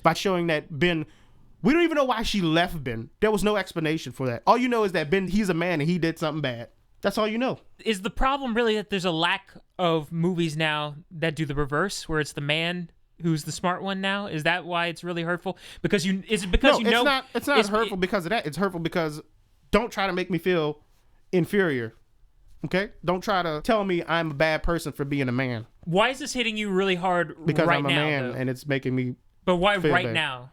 by showing that Ben, we don't even know why she left Ben. There was no explanation for that. All you know is that Ben, he's a man and he did something bad. That's all you know. Is the problem really that there's a lack of movies now that do the reverse, where it's the man who's the smart one now? Is that why it's really hurtful? Because you is it because no, you know it's not hurtful because of that. It's hurtful because don't try to make me feel inferior. Okay? Don't try to tell me I'm a bad person for being a man. Why is this hitting you really hard because right I'm a now, man though? And it's making me But why feel right bad. now?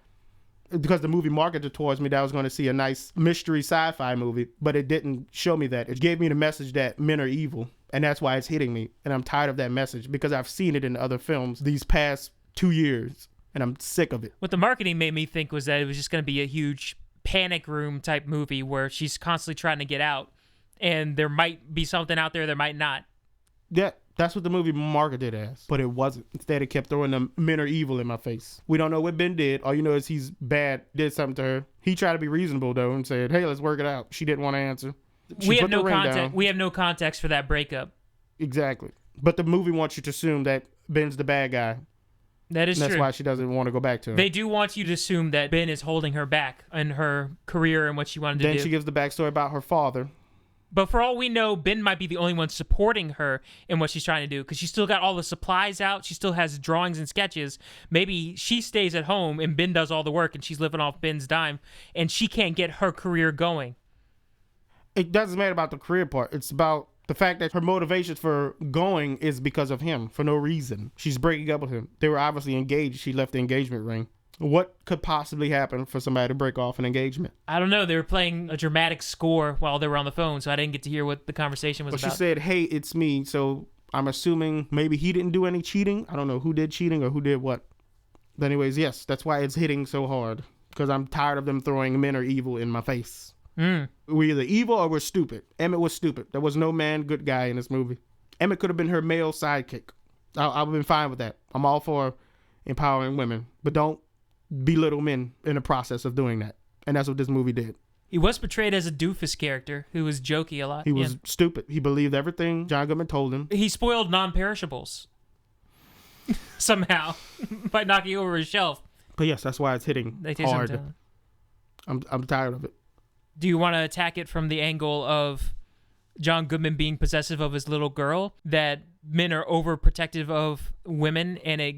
Because the movie marketed towards me that I was going to see a nice mystery sci-fi movie, but it didn't show me that. It gave me the message that men are evil, and that's why it's hitting me. And I'm tired of that message because I've seen it in other films these past 2 years. And I'm sick of it. What the marketing made me think was that it was just going to be a huge panic room type movie where she's constantly trying to get out, and there might be something out there might not. Yeah, that's what the movie marketed as, but it wasn't. Instead, it kept throwing the men are evil in my face. We don't know what Ben did. All you know is he's bad, did something to her. He tried to be reasonable, though, and said, hey, let's work it out. She didn't want to answer. We have no context. We have no context for that breakup. Exactly. But the movie wants you to assume that Ben's the bad guy. That is And that's true. why she doesn't want to go back to him. They do want you to assume that Ben is holding her back in her career and what she wanted to do. Then she gives the backstory about her father. But for all we know, Ben might be the only one supporting her in what she's trying to do because she's still got all the supplies out. She still has drawings and sketches. Maybe she stays at home and Ben does all the work and she's living off Ben's dime and she can't get her career going. It doesn't matter about the career part. It's about the fact that her motivation for going is because of him for no reason. She's breaking up with him. They were obviously engaged. She left the engagement ring. What could possibly happen for somebody to break off an engagement? I don't know. They were playing a dramatic score while they were on the phone, so I didn't get to hear what the conversation was Well, about. she said, hey, it's me. So I'm assuming maybe he didn't do any cheating. I don't know who did cheating or who did what. But anyways, yes, that's why it's hitting so hard. Because I'm tired of them throwing men are evil in my face. We're either evil or we're stupid. Emmett was stupid. There was no man good guy in this movie. Emmett could have been her male sidekick. I've been fine with that. I'm all for empowering women. But don't belittle men in the process of doing that. And that's what this movie did. He was portrayed as a doofus character who was jokey a lot. He was stupid. He believed everything John Goodman told him. He spoiled non-perishables somehow by knocking over his shelf. But yes, that's why it's hitting They take hard. some time. I'm tired of it. Do you want to attack it from the angle of John Goodman being possessive of his little girl, that men are overprotective of women and it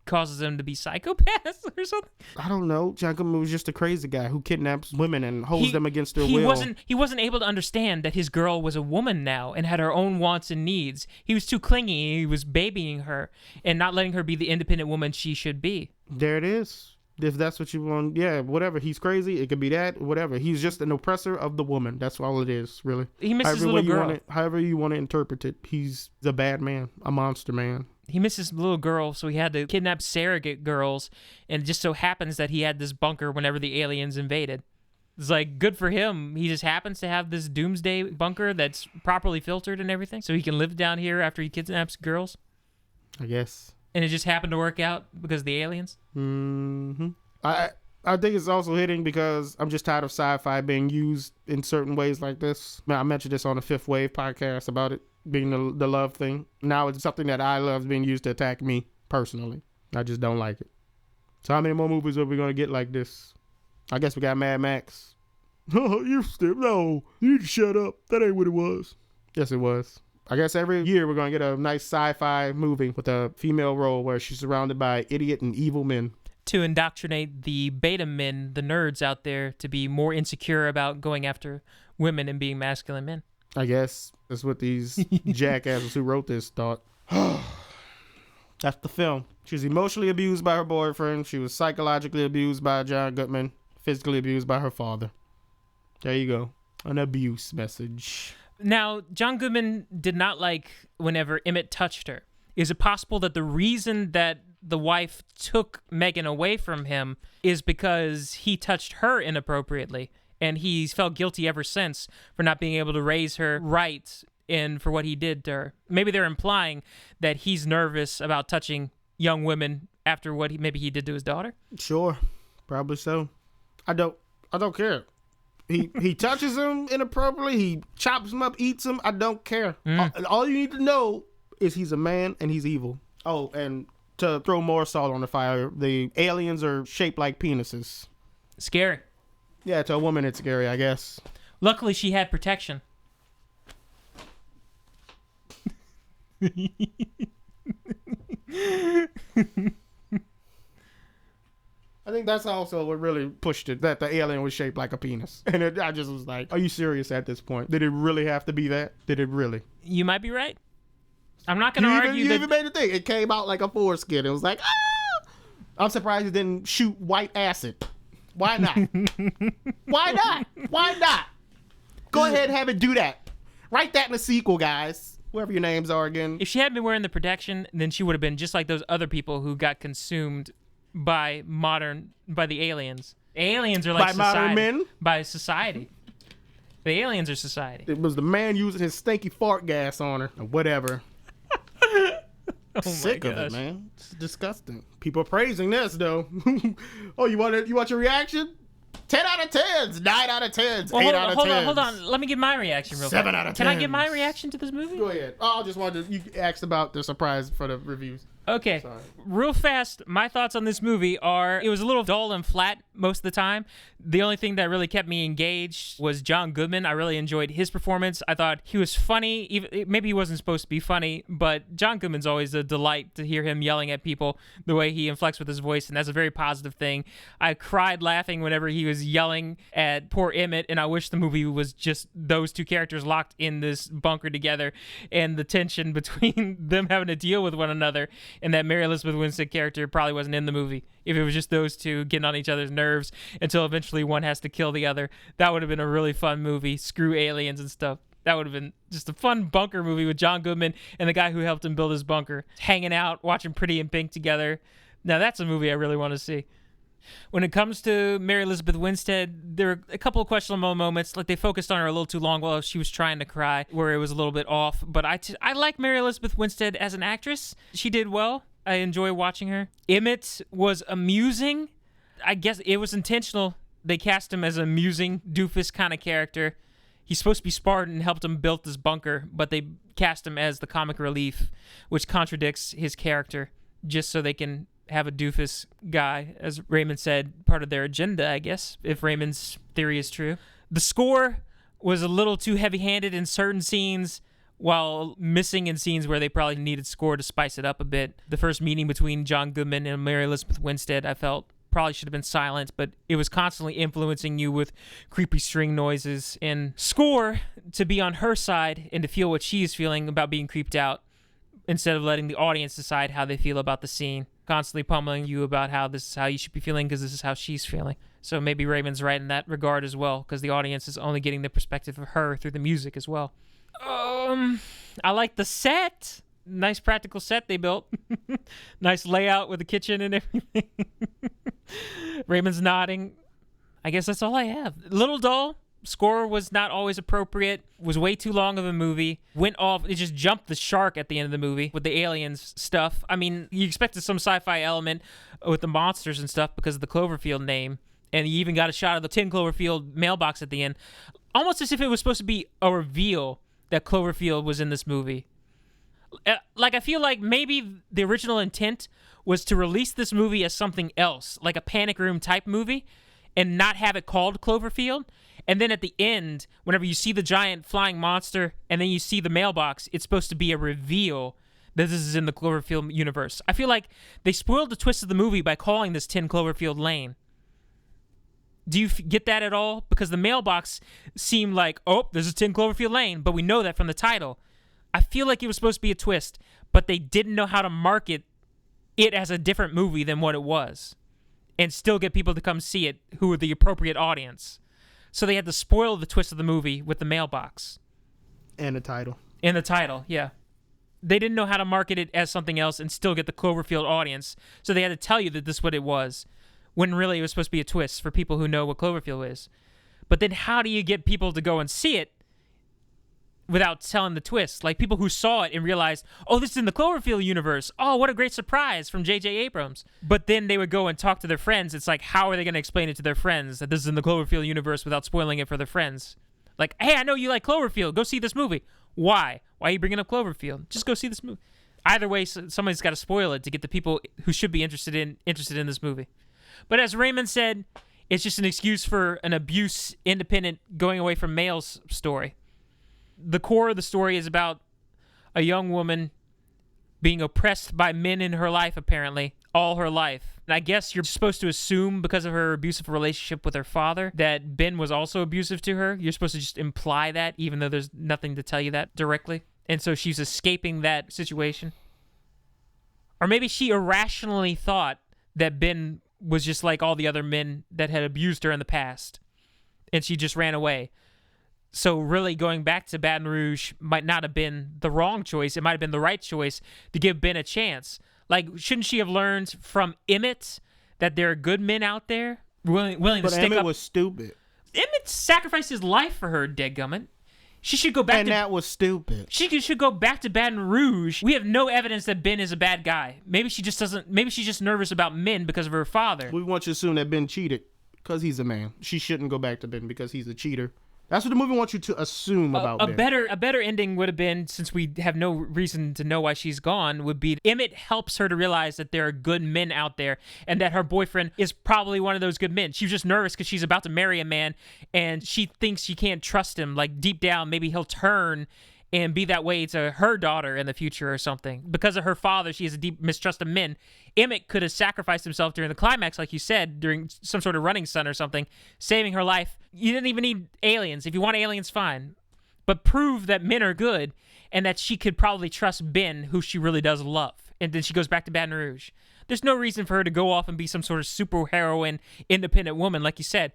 causes them to be psychopaths or something? I don't know. John Goodman was just a crazy guy who kidnaps women and holds them against their will. He wasn't able to understand that his girl was a woman now and had her own wants and needs. He was too clingy. He was babying her and not letting her be the independent woman she should be. There it is. If that's what you want, yeah, whatever. He's crazy. It could be that, whatever. He's just an oppressor of the woman. That's all it is, really. He misses his little girl. However you want to interpret it, he's the bad man, a monster man. He missed his little girl, so he had to kidnap surrogate girls, and it just so happens that he had this bunker whenever the aliens invaded. It's like, good for him. He just happens to have this doomsday bunker that's properly filtered and everything, so he can live down here after he kidnaps girls. I guess. And it just happened to work out because of the aliens? Mm-hmm. I think it's also hitting because I'm just tired of sci-fi being used in certain ways like this. I mentioned this on the Fifth Wave podcast about it being the love thing. Now it's something that I love being used to attack me personally. I just don't like it. So how many more movies are we going to get like this? I guess we got Mad Max. Oh, you still no. You need to shut up. That ain't what it was. Yes, it was. I guess every year we're going to get a nice sci-fi movie with a female role where she's surrounded by idiot and evil men. To indoctrinate the beta men, the nerds out there, to be more insecure about going after women and being masculine men. I guess that's what these jackasses who wrote this thought. That's the film. She was emotionally abused by her boyfriend. She was psychologically abused by John Goodman. Physically abused by her father. There you go. An abuse message. Now, John Goodman did not like whenever Emmett touched her. Is it possible that the reason that the wife took Megan away from him is because he touched her inappropriately, and he's felt guilty ever since for not being able to raise her right and for what he did to her? Maybe they're implying that he's nervous about touching young women after what maybe he did to his daughter? Sure. Probably so. I don't care. He touches him inappropriately. He chops him up, eats him. I don't care. All you need to know is he's a man and he's evil. Oh, and to throw more salt on the fire, the aliens are shaped like penises. Scary. Yeah, to a woman it's scary, I guess. Luckily, she had protection. I think that's also what really pushed it, that the alien was shaped like a penis. And I just was like, are you serious at this point? Did it really have to be that? Did it really? You might be right. I'm not going to argue you that... even made the thing. It came out like a foreskin. It was like, ah! I'm surprised it didn't shoot white acid. Why not? Why not? Why not? Go ahead and have it do that. Write that in the sequel, guys. Whoever your names are again. If she hadn't been wearing the protection, then she would have been just like those other people who got consumed by the aliens. Aliens are like by society. Modern men? By society. The aliens are society. It was the man using his stinky fart gas on her. Or whatever. Sick of it, man. It's disgusting. People are praising this, though. Oh, you want your reaction? 10 out of 10s, 9 out of 10s, Well, 8 out of 10s. Hold on. Let me give my reaction real quick. 7 out of 10s. Can I give my reaction to this movie? Go ahead. Oh, I just wanted to, you asked about the surprise for the reviews. Okay, Sorry. real fast, my thoughts on this movie are it was a little dull and flat most of the time. The only thing that really kept me engaged was John Goodman. I really enjoyed his performance. I thought he was funny. Even, maybe he wasn't supposed to be funny, but John Goodman's always a delight to hear him yelling at people, the way he inflects with his voice, and that's a very positive thing. I cried laughing whenever he was yelling at poor Emmett, and I wish the movie was just those two characters locked in this bunker together and the tension between them having to deal with one another. And that Mary Elizabeth Winstead character probably wasn't in the movie. If it was just those two getting on each other's nerves until eventually one has to kill the other, that would have been a really fun movie. Screw aliens and stuff. That would have been just a fun bunker movie with John Goodman and the guy who helped him build his bunker, hanging out, watching Pretty in Pink together. Now that's a movie I really want to see. When it comes to Mary Elizabeth Winstead, there were a couple of questionable moments. Like, they focused on her a little too long while she was trying to cry, where it was a little bit off. But I like Mary Elizabeth Winstead as an actress. She did well. I enjoy watching her. Emmett was amusing. I guess it was intentional. They cast him as an amusing, doofus kind of character. He's supposed to be Spartan and helped him build this bunker, but they cast him as the comic relief, which contradicts his character, just so they can have a doofus guy, as Raymond said, part of their agenda, I guess, if Raymond's theory is true. The score was a little too heavy-handed in certain scenes, while missing in scenes where they probably needed score to spice it up a bit. The first meeting between John Goodman and Mary Elizabeth Winstead, I felt, probably should have been silent, but it was constantly influencing you with creepy string noises. And score to be on her side and to feel what she's feeling about being creeped out, instead of letting the audience decide how they feel about the scene. Constantly pummeling you about how this is how you should be feeling because this is how she's feeling. So maybe Raymond's right in that regard as well, because the audience is only getting the perspective of her through the music as well. I like the set. Nice practical set they built. Nice layout with the kitchen and everything. Raymond's nodding. I guess that's all I have. Little dull. Score was not always appropriate, was way too long of a movie, went off, it just jumped the shark at the end of the movie with the aliens stuff. I mean, you expected some sci-fi element with the monsters and stuff because of the Cloverfield name, and you even got a shot of the 10 Cloverfield mailbox at the end, almost as if it was supposed to be a reveal that Cloverfield was in this movie. Like, I feel like maybe the original intent was to release this movie as something else, like a Panic Room type movie, and not have it called Cloverfield. And then at the end, whenever you see the giant flying monster and then you see the mailbox, it's supposed to be a reveal that this is in the Cloverfield universe. I feel like they spoiled the twist of the movie by calling this 10 Cloverfield Lane. Do you get that at all? Because the mailbox seemed like, oh, this is 10 Cloverfield Lane, but we know that from the title. I feel like it was supposed to be a twist, but they didn't know how to market it as a different movie than what it was and still get people to come see it who are the appropriate audience. So they had to spoil the twist of the movie with the mailbox. And the title. And the title, yeah. They didn't know how to market it as something else and still get the Cloverfield audience. So they had to tell you that this is what it was, when really it was supposed to be a twist for people who know what Cloverfield is. But then how do you get people to go and see it without telling the twist? Like, people who saw it and realized, oh, this is in the Cloverfield universe. Oh, what a great surprise from J.J. Abrams. But then they would go and talk to their friends. It's like, how are they going to explain it to their friends that this is in the Cloverfield universe without spoiling it for their friends? Like, hey, I know you like Cloverfield. Go see this movie. Why? Why are you bringing up Cloverfield? Just go see this movie. Either way, somebody's got to spoil it to get the people who should be interested in this movie. But as Raymond said, it's just an excuse for an abuse, independent, going away from males story. The core of the story is about a young woman being oppressed by men in her life, apparently, all her life. And I guess you're supposed to assume, because of her abusive relationship with her father, that Ben was also abusive to her. You're supposed to just imply that, even though there's nothing to tell you that directly. And so she's escaping that situation. Or maybe she irrationally thought that Ben was just like all the other men that had abused her in the past, and she just ran away. So really going back to Baton Rouge might not have been the wrong choice. It might have been the right choice to give Ben a chance. Like, shouldn't she have learned from Emmett that there are good men out there willing to stick up? But Emmett was stupid. Emmett sacrificed his life for her, dadgummit. She should go back and that was stupid. She should go back to Baton Rouge. We have no evidence that Ben is a bad guy. Maybe she just doesn't. Maybe she's just nervous about men because of her father. We want you to assume that Ben cheated because he's a man. She shouldn't go back to Ben because he's a cheater That's what the movie wants you to assume about Ben. A better ending would have been, since we have no reason to know why she's gone, would be Emmett helps her to realize that there are good men out there and that her boyfriend is probably one of those good men. She was just nervous because she's about to marry a man and she thinks she can't trust him. Like deep down, maybe he'll turn and be that way to her daughter in the future or something. Because of her father, she has a deep mistrust of men. Emmett could have sacrificed himself during the climax, like you said, during some sort of running stunt or something, saving her life. You didn't even need aliens. If you want aliens, fine. But prove that men are good and that she could probably trust Ben, who she really does love. And then she goes back to Baton Rouge. There's no reason for her to go off and be some sort of superheroine, independent woman, like you said.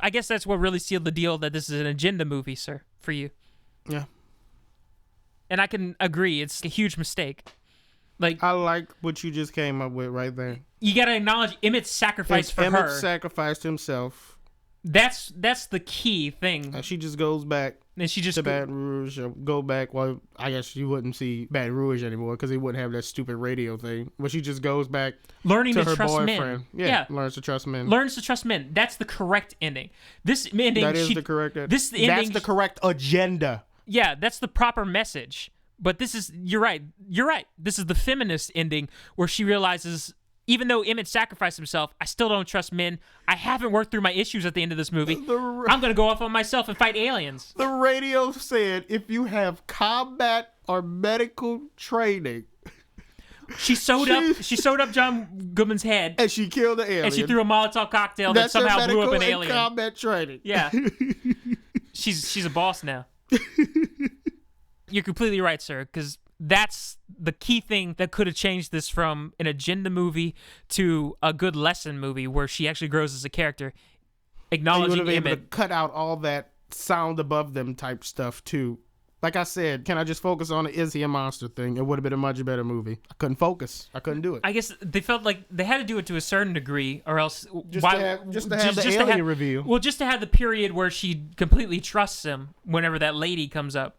I guess that's what really sealed the deal that this is an agenda movie, sir, for you. Yeah. And I can agree, it's a huge mistake. Like, I like what you just came up with right there. You gotta acknowledge Emmett's sacrifice for her. Emmett sacrificed himself. That's the key thing. And she just goes back to Baton Rouge. Go back. Well, I guess you wouldn't see Baton Rouge anymore because he wouldn't have that stupid radio thing. But she just goes back learning to her trust boyfriend. men. Yeah, learns to trust men. Learns to trust men. That's the correct ending. This ending. That is the correct ending. This ending. That's the correct agenda. Yeah, that's the proper message. But this is, you're right. This is the feminist ending where she realizes, even though Emmett sacrificed himself, I still don't trust men. I haven't worked through my issues at the end of this movie. I'm going to go off on myself and fight aliens. The radio said if you have combat or medical training. She sewed up John Goodman's head. And she killed the alien. And she threw a Molotov cocktail that somehow blew up an alien. Combat training. Yeah. She's a boss now. You're completely right, sir, because that's the key thing that could have changed this from an agenda movie to a good lesson movie where she actually grows as a character, acknowledging Emmett. You would have been able to cut out all that sound above them type stuff, too. Like I said, can I just focus on the is he a monster thing? It would have been a much better movie. I couldn't focus. I couldn't do it. I guess they felt like they had to do it to a certain degree, or else to have the alien reveal. Well, just to have the period where she completely trusts him whenever that lady comes up.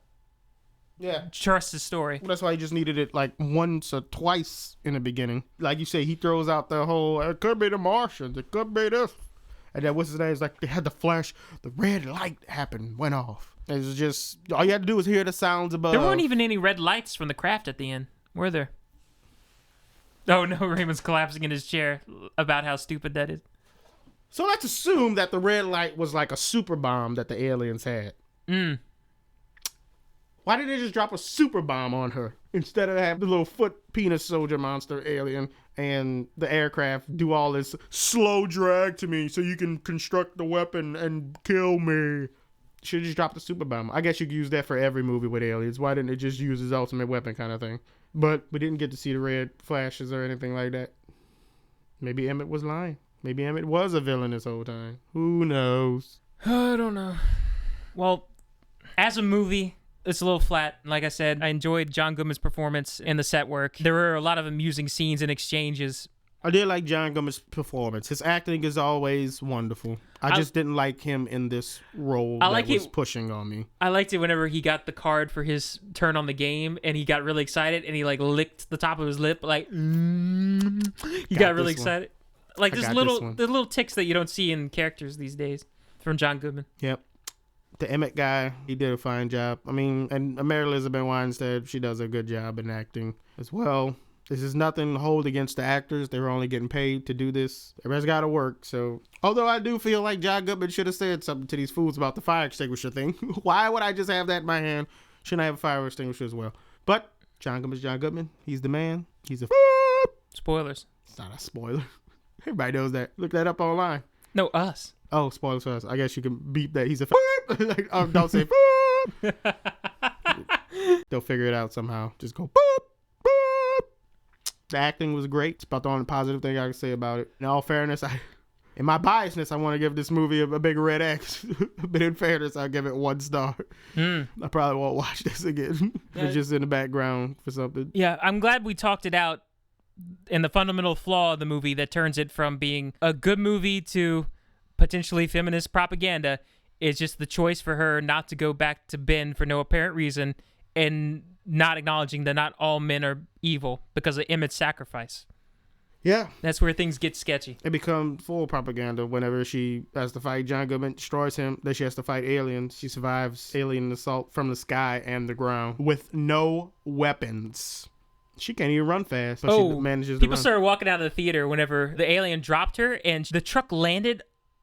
Yeah. Trust his story. Well, that's why he just needed it like once or twice in the beginning. Like you say, he throws out the whole, it could be the Martians, it could be this. And then what's his name? It's like they had the flash, the red light happened, went off. It was just, all you had to do was hear the sounds above. There weren't even any red lights from the craft at the end, were there? Oh no, Raymond's collapsing in his chair about how stupid that is. So let's assume that the red light was like a super bomb that the aliens had. Why didn't they just drop a super bomb on her instead of have the little foot penis soldier monster alien and the aircraft do all this slow drag to me so you can construct the weapon and kill me? Should have just dropped the super bomb. I guess you could use that for every movie with aliens. Why didn't they just use his ultimate weapon kind of thing? But we didn't get to see the red flashes or anything like that. Maybe Emmett was lying. Maybe Emmett was a villain this whole time. Who knows? I don't know. Well, as a movie, it's a little flat. Like I said, I enjoyed John Goodman's performance and the set work. There were a lot of amusing scenes and exchanges. I did like John Goodman's performance. His acting is always wonderful. I just didn't like him in this role that was pushing on me. I liked it whenever he got the card for his turn on the game and he got really excited and he like licked the top of his lip like he got really excited. Like the little ticks that you don't see in characters these days from John Goodman. Yep. The Emmett guy, he did a fine job. I mean, and Mary Elizabeth Winstead, she does a good job in acting as well. This is nothing to hold against the actors. They were only getting paid to do this. Everybody's got to work. So, although I do feel like John Goodman should have said something to these fools about the fire extinguisher thing. Why would I just have that in my hand? Shouldn't I have a fire extinguisher as well? But John Goodman's John Goodman. He's the man. He's a spoilers. It's not a spoiler. Everybody knows that. Look that up online. No, us. Oh, spoilers for us. I guess you can beep that. He's a like, don't say They'll figure it out somehow. Just go boop. The acting was great. It's about the only positive thing I can say about it. In all fairness, in my biasness, I want to give this movie a big red X. But in fairness, I'll give it 1 star. I probably won't watch this again. It's just in the background for something. Yeah, I'm glad we talked it out. And the fundamental flaw of the movie that turns it from being a good movie to potentially feminist propaganda is just the choice for her not to go back to Ben for no apparent reason and not acknowledging that not all men are evil because of Emmett's sacrifice. Yeah. That's where things get sketchy. It becomes full propaganda whenever she has to fight John Goodman, destroys him, then she has to fight aliens. She survives alien assault from the sky and the ground with no weapons. She can't even run fast, but she manages to people run. started walking out of the theater whenever the alien dropped her, and the truck landed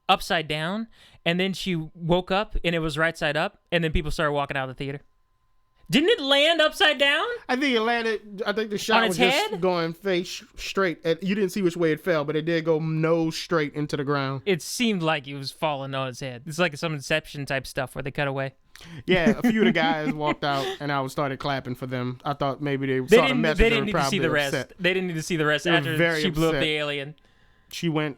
upside down, and then she woke up, and it was right side up, and then people started walking out of the theater. Didn't it land upside down? I think it landed, I think the shot was just going face straight. You didn't see which way it fell, but it did go nose straight into the ground. It seemed like it was falling on its head. It's like some Inception type stuff where they cut away. Yeah, a few of the guys walked out, and I started clapping for them. I thought maybe they saw the message. They didn't need to see the rest. rest. They didn't need to see the rest after she blew up the alien. She went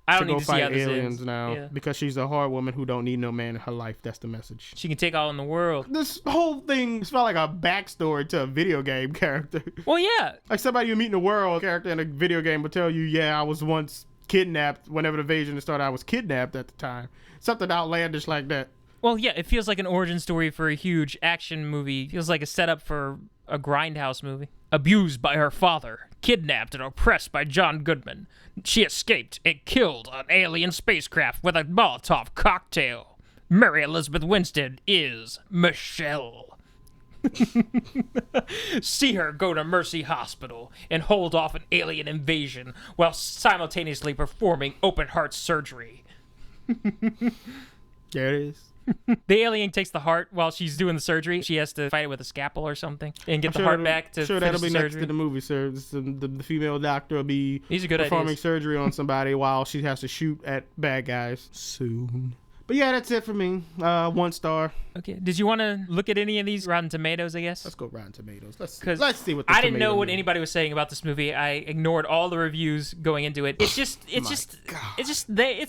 to go fight aliens now because she's a hard woman who don't need no man in her life. That's the message. She can take all in the world. This whole thing felt like a backstory to a video game character. Well, yeah. Like somebody you meet in the world character in a video game would tell you, yeah, I was once kidnapped. Whenever the invasion started, I was kidnapped at the time. Something outlandish like that. Well, yeah, it feels like an origin story for a huge action movie. It feels like a setup for a grindhouse movie. Abused by her father, kidnapped and oppressed by John Goodman, she escaped and killed an alien spacecraft with a Molotov cocktail. Mary Elizabeth Winstead is Michelle. See her go to Mercy Hospital and hold off an alien invasion while simultaneously performing open heart surgery. There it is. The alien takes the heart while she's doing the surgery. She has to fight it with a scalpel or something and get the heart back to finish that'll be the next surgery. to the movie, sir. The female doctor will be performing surgery on somebody while she has to shoot at bad guys soon. But yeah, that's it for me. 1 star. Okay. Did you want to look at any of these Rotten Tomatoes, I guess? Let's go Rotten Tomatoes. Let's see what I didn't know what anybody was saying about this movie. I ignored all the reviews going into it. It's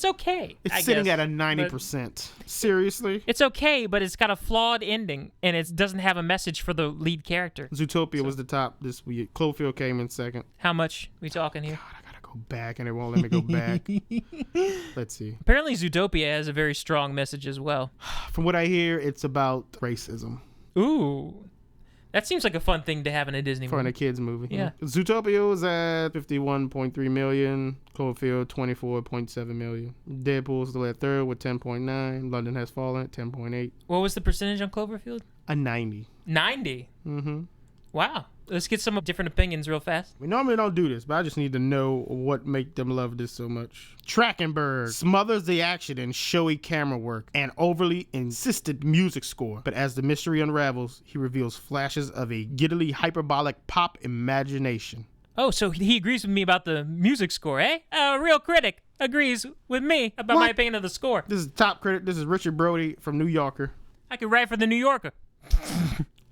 okay. It's sitting at a 90%. Seriously? It's okay, but it's got a flawed ending, and it doesn't have a message for the lead character. Zootopia was the top this week. Cloverfield came in second. How much we talking here? God, I gotta go back, and it won't let me go back. Let's see. Apparently, Zootopia has a very strong message as well. From what I hear, it's about racism. Ooh. That seems like a fun thing to have in a Disney movie. For a kids movie. Yeah. Zootopia was at 51.3 million. Cloverfield, 24.7 million. Deadpool's still at third with 10.9. London Has Fallen at 10.8. What was the percentage on Cloverfield? A 90. 90? Mm-hmm. Wow. Let's get some different opinions real fast. We normally don't do this, but I just need to know what make them love this so much. Trachtenberg smothers the action in showy camera work and overly insistent music score. But as the mystery unravels, he reveals flashes of a giddily hyperbolic pop imagination. Oh, so he agrees with me about the music score, eh? A real critic agrees with me about my opinion of the score. This is top critic. This is Richard Brody from New Yorker. I could write for the New Yorker.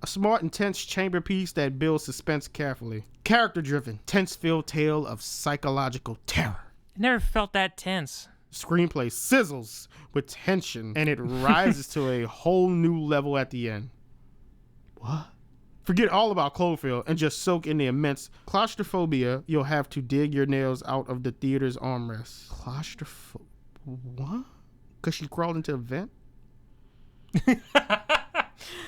A smart, intense chamber piece that builds suspense carefully. Character-driven, tense-filled tale of psychological terror. I never felt that tense. Screenplay sizzles with tension, and it rises to a whole new level at the end. What? Forget all about Cloverfield and just soak in the immense claustrophobia you'll have to dig your nails out of the theater's armrest. What? Because she crawled into a vent?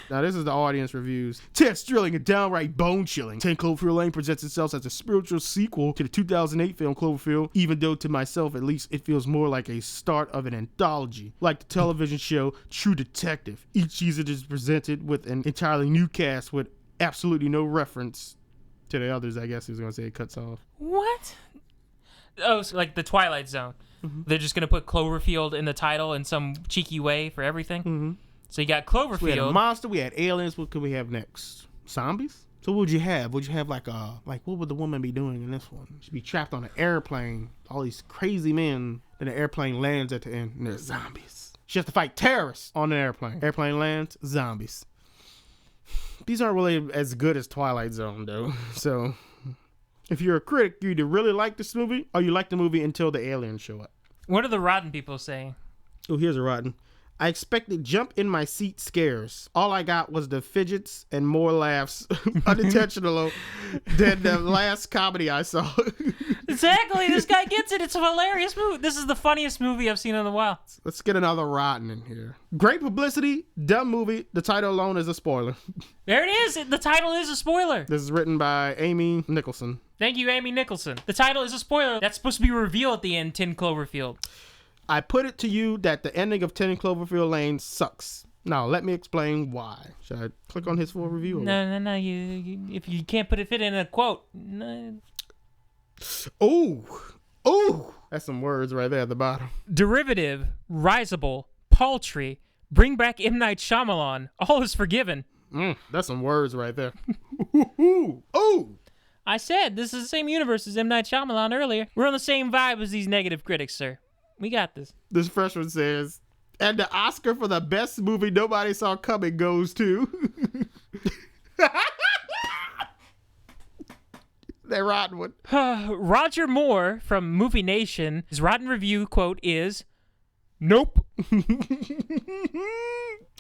Now, this is the audience reviews. Tense, thrilling, and downright bone-chilling. 10 Cloverfield Lane presents itself as a spiritual sequel to the 2008 film Cloverfield, even though to myself, at least, it feels more like a start of an anthology. Like the television show True Detective. Each season is presented with an entirely new cast with absolutely no reference to the others, I guess he was going to say. It cuts off. What? Oh, so like the Twilight Zone. Mm-hmm. They're just going to put Cloverfield in the title in some cheeky way for everything? Mm-hmm. So you got Cloverfield. So we had a monster. We had aliens. What could we have next? Zombies? So what would you have? Would you have like what would the woman be doing in this one? She'd be trapped on an airplane. All these crazy men. Then the airplane lands at the end, and there's zombies. She has to fight terrorists on an airplane. Airplane lands, zombies. These aren't really as good as Twilight Zone, though. So if you're a critic, you either really like this movie or you like the movie until the aliens show up. What are the rotten people saying? Oh, here's a rotten. I expected jump in my seat scares. All I got was the fidgets and more laughs unintentional than the last comedy I saw. Exactly. This guy gets it. It's a hilarious movie. This is the funniest movie I've seen in a while. Let's get another rotten in here. Great publicity, dumb movie. The title alone is a spoiler. There it is. The title is a spoiler. This is written by Amy Nicholson. Thank you, Amy Nicholson. The title is a spoiler. That's supposed to be revealed at the end, 10 Cloverfield. I put it to you that the ending of 10 Cloverfield Lane sucks. Now, let me explain why. Should I click on his full review? No. You if you can't fit it in a quote. No. Ooh. That's some words right there at the bottom. Derivative, risible, paltry, bring back M. Night Shyamalan. All is forgiven. That's some words right there. Ooh. I said this is the same universe as M. Night Shyamalan earlier. We're on the same vibe as these negative critics, sir. We got this. This freshman says, and the Oscar for the best movie nobody saw coming goes to... That rotten one. Roger Moore from Movie Nation, his rotten review quote is, "Nope."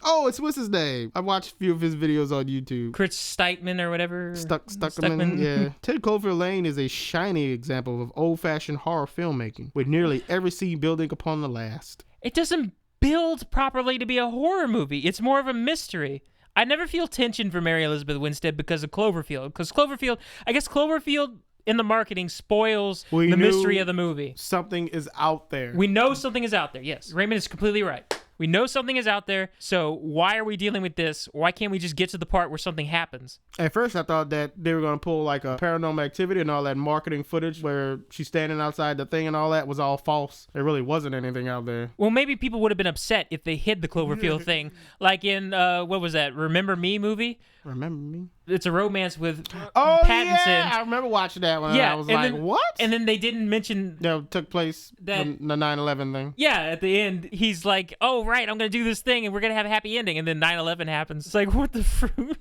Oh, it's what's his name? I watched a few of his videos on YouTube. Chris Steitman or whatever. Stuckman. Yeah. 10 Cloverfield Lane is a shining example of old-fashioned horror filmmaking, with nearly every scene building upon the last. It doesn't build properly to be a horror movie. It's more of a mystery. I never feel tension for Mary Elizabeth Winstead because of Cloverfield. Because Cloverfield in the marketing spoils the mystery of the movie. Something is out there. We know something is out there, yes. Raymond is completely right. We know something is out there, so why are we dealing with this? Why can't we just get to the part where something happens? At first, I thought that they were going to pull like a Paranormal Activity and all that marketing footage where she's standing outside the thing and all that was all false. There really wasn't anything out there. Well, maybe people would have been upset if they hid the Cloverfield thing. Like in, what was that, Remember Me movie? Remember Me? It's a romance with Pattinson. Yeah, I remember watching that one. Yeah, I was like, what? And then they didn't mention... That took place the 9/11 thing. Yeah, at the end, he's like, oh, right, I'm going to do this thing, and we're going to have a happy ending. And then 9/11 happens. It's like, what the fruit?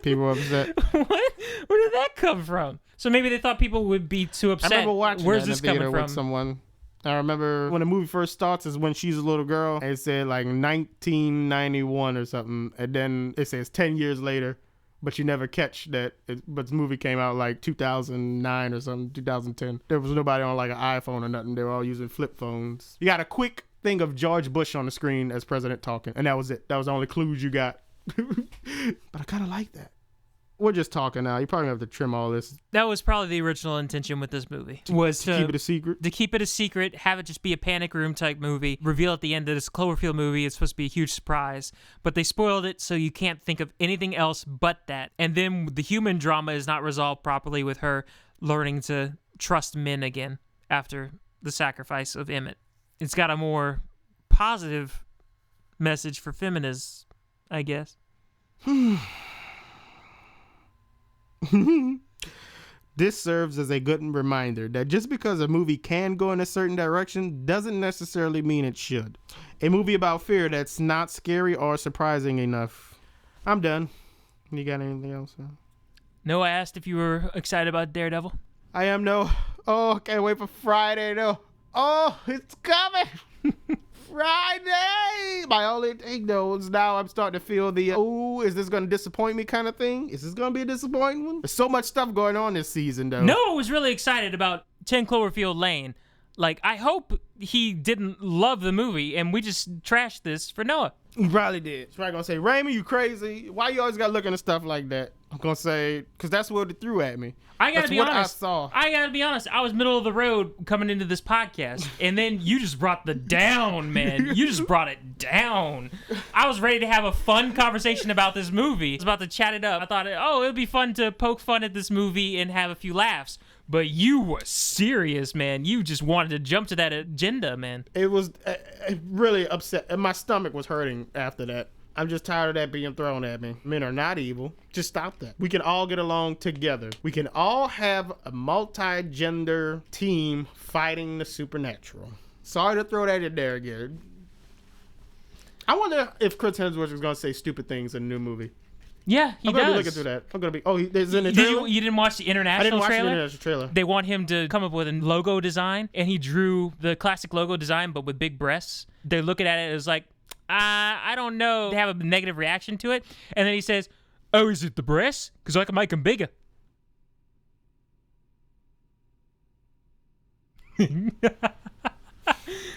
People were upset. What? Where did that come from? So maybe they thought people would be too upset. I remember watching Where's that in this the theater coming from? with someone. I remember when the movie first starts is when she's a little girl. And it said like 1991 or something. And then it says 10 years later. But you never catch that. But the movie came out like 2009 or something, 2010. There was nobody on like an iPhone or nothing. They were all using flip phones. You got a quick thing of George Bush on the screen as president talking. And that was it. That was the only clues you got. But I kind of like that. We're just talking now. You probably have to trim all this. That was probably the original intention with this movie. Was to keep it a secret? To keep it a secret, have it just be a panic room type movie. Reveal at the end of this Cloverfield movie it's supposed to be a huge surprise. But they spoiled it so you can't think of anything else but that. And then the human drama is not resolved properly with her learning to trust men again after the sacrifice of Emmett. It's got a more positive message for feminists, I guess. This serves as a good reminder that just because a movie can go in a certain direction doesn't necessarily mean it should. A movie about fear that's not scary or surprising enough. I'm done. You got anything else? No, I asked if you were excited about Daredevil. I am, no. Oh, can't wait for Friday, though. Oh, it's coming. Friday! My only thing, though, is now I'm starting to feel the, is this going to disappoint me kind of thing? Is this going to be a disappointing one? There's so much stuff going on this season, though. Noah was really excited about 10 Cloverfield Lane. Like, I hope he didn't love the movie, and we just trashed this for Noah. He probably did. He's probably going to say, Raymond, you crazy? Why you always got to look into stuff like that? I'm going to say, because that's what it threw at me. I gotta be honest. I saw. I gotta be honest. I was middle of the road coming into this podcast, and then you just brought the down, man. You just brought it down. I was ready to have a fun conversation about this movie. I was about to chat it up. I thought, it would be fun to poke fun at this movie and have a few laughs. But you were serious, man. You just wanted to jump to that agenda, man. It was really upset. My stomach was hurting after that. I'm just tired of that being thrown at me. Men are not evil. Just stop that. We can all get along together. We can all have a multi-gender team fighting the supernatural. Sorry to throw that in there again. I wonder if Chris Hemsworth is going to say stupid things in the new movie. Yeah, he does. I'm going to be looking through that. I'm going to be... there's in the trailer? You didn't watch the international trailer? I didn't watch the international trailer. They want him to come up with a logo design, and he drew the classic logo design, but with big breasts. They're looking at it as like, I don't know. They have a negative reaction to it. And then he says, oh, is it the breasts? Because I can make them bigger.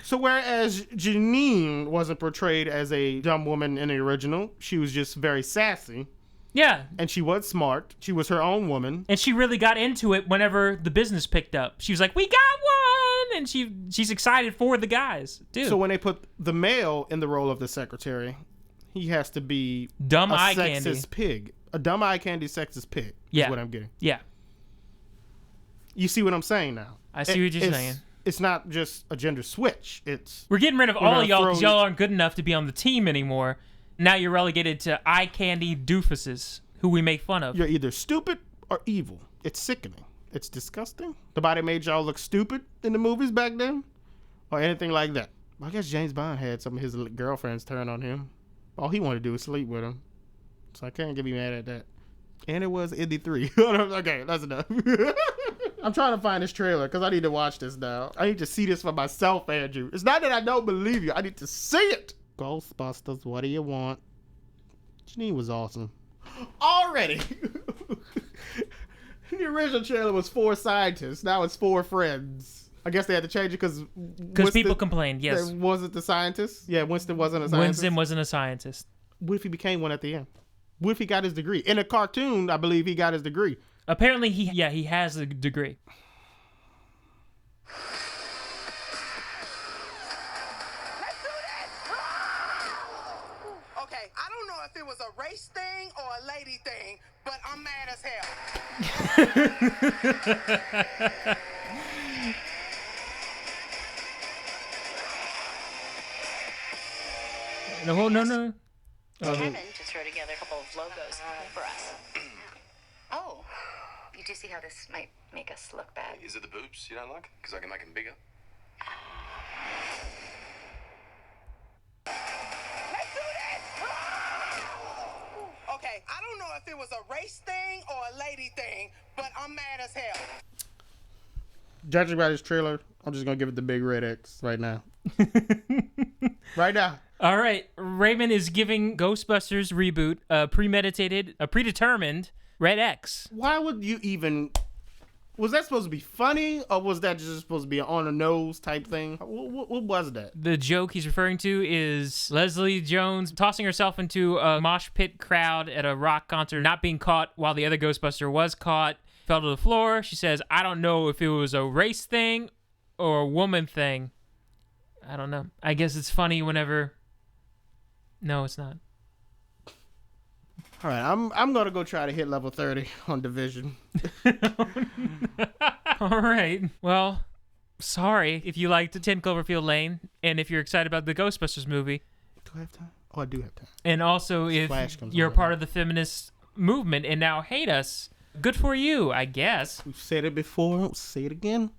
So whereas Janine wasn't portrayed as a dumb woman in the original, she was just very sassy. Yeah. And she was smart. She was her own woman. And she really got into it whenever the business picked up. She was like, we got one! And she's excited for the guys. Dude. So when they put the male in the role of the secretary, he has to be dumb a eye sexist candy pig. A dumb eye candy sexist pig is what I'm getting. Yeah. You see what I'm saying now? I see what you're saying. It's not just a gender switch. We're getting rid of all of y'all because y'all aren't good enough to be on the team anymore. Now you're relegated to eye candy doofuses who we make fun of. You're either stupid or evil. It's sickening. It's disgusting. Nobody made y'all look stupid in the movies back then or anything like that. I guess James Bond had some of his girlfriends turn on him. All he wanted to do was sleep with him. So I can't get me mad at that. And it was Indy 3. Okay, that's enough. I'm trying to find this trailer because I need to watch this now. I need to see this for myself, Andrew. It's not that I don't believe you. I need to see it. Ghostbusters, what do you want? Janine was awesome. Already. The original trailer was 4 scientists. Now it's 4 friends. I guess they had to change it because people complained, yes. Wasn't the scientist? Yeah, Winston wasn't a scientist. Winston wasn't a scientist. What if he became one at the end? What if he got his degree? In a cartoon, I believe he got his degree. Apparently, he has a degree. Let's do this! Okay, I don't know if it was a race thing or a lady thing, but I'm mad as hell. No. Kevin just throw together a couple of logos for us. Oh, you do see how this might make us look bad. Is it the boobs you don't like? Because I can make them bigger. Let's do this! Okay, I don't know if it was a race thing or a lady thing, but I'm mad as hell. Judging by this trailer, I'm just going to give it the big red X right now. Right now. All right. Raymond is giving Ghostbusters Reboot a predetermined red X. Why would you even... Was that supposed to be funny, or was that just supposed to be an on-the-nose type thing? What was that? The joke he's referring to is Leslie Jones tossing herself into a mosh pit crowd at a rock concert, not being caught while the other Ghostbuster was caught, fell to the floor. She says, I don't know if it was a race thing or a woman thing. I don't know. I guess it's funny whenever... No, it's not. All right, I'm going to go try to hit level 30 on Division. All right. Well, sorry if you liked 10 Cloverfield Lane and if you're excited about the Ghostbusters movie. Do I have time? Oh, I do have time. And also if you're part of the feminist movement and now hate us, good for you, I guess. We've said it before. I'll say it again.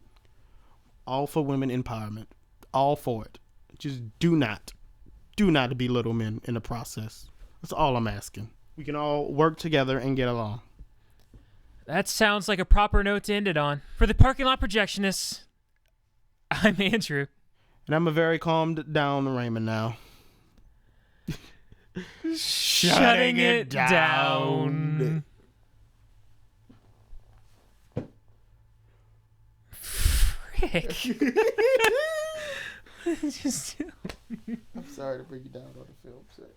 All for women empowerment. All for it. Just do not belittle men in the process. That's all I'm asking. We can all work together and get along. That sounds like a proper note to end it on. For the Parking Lot Projectionists, I'm Andrew. And I'm a very calmed down Raymond now. Shutting it down. Frick. I'm sorry to bring you down on the film set.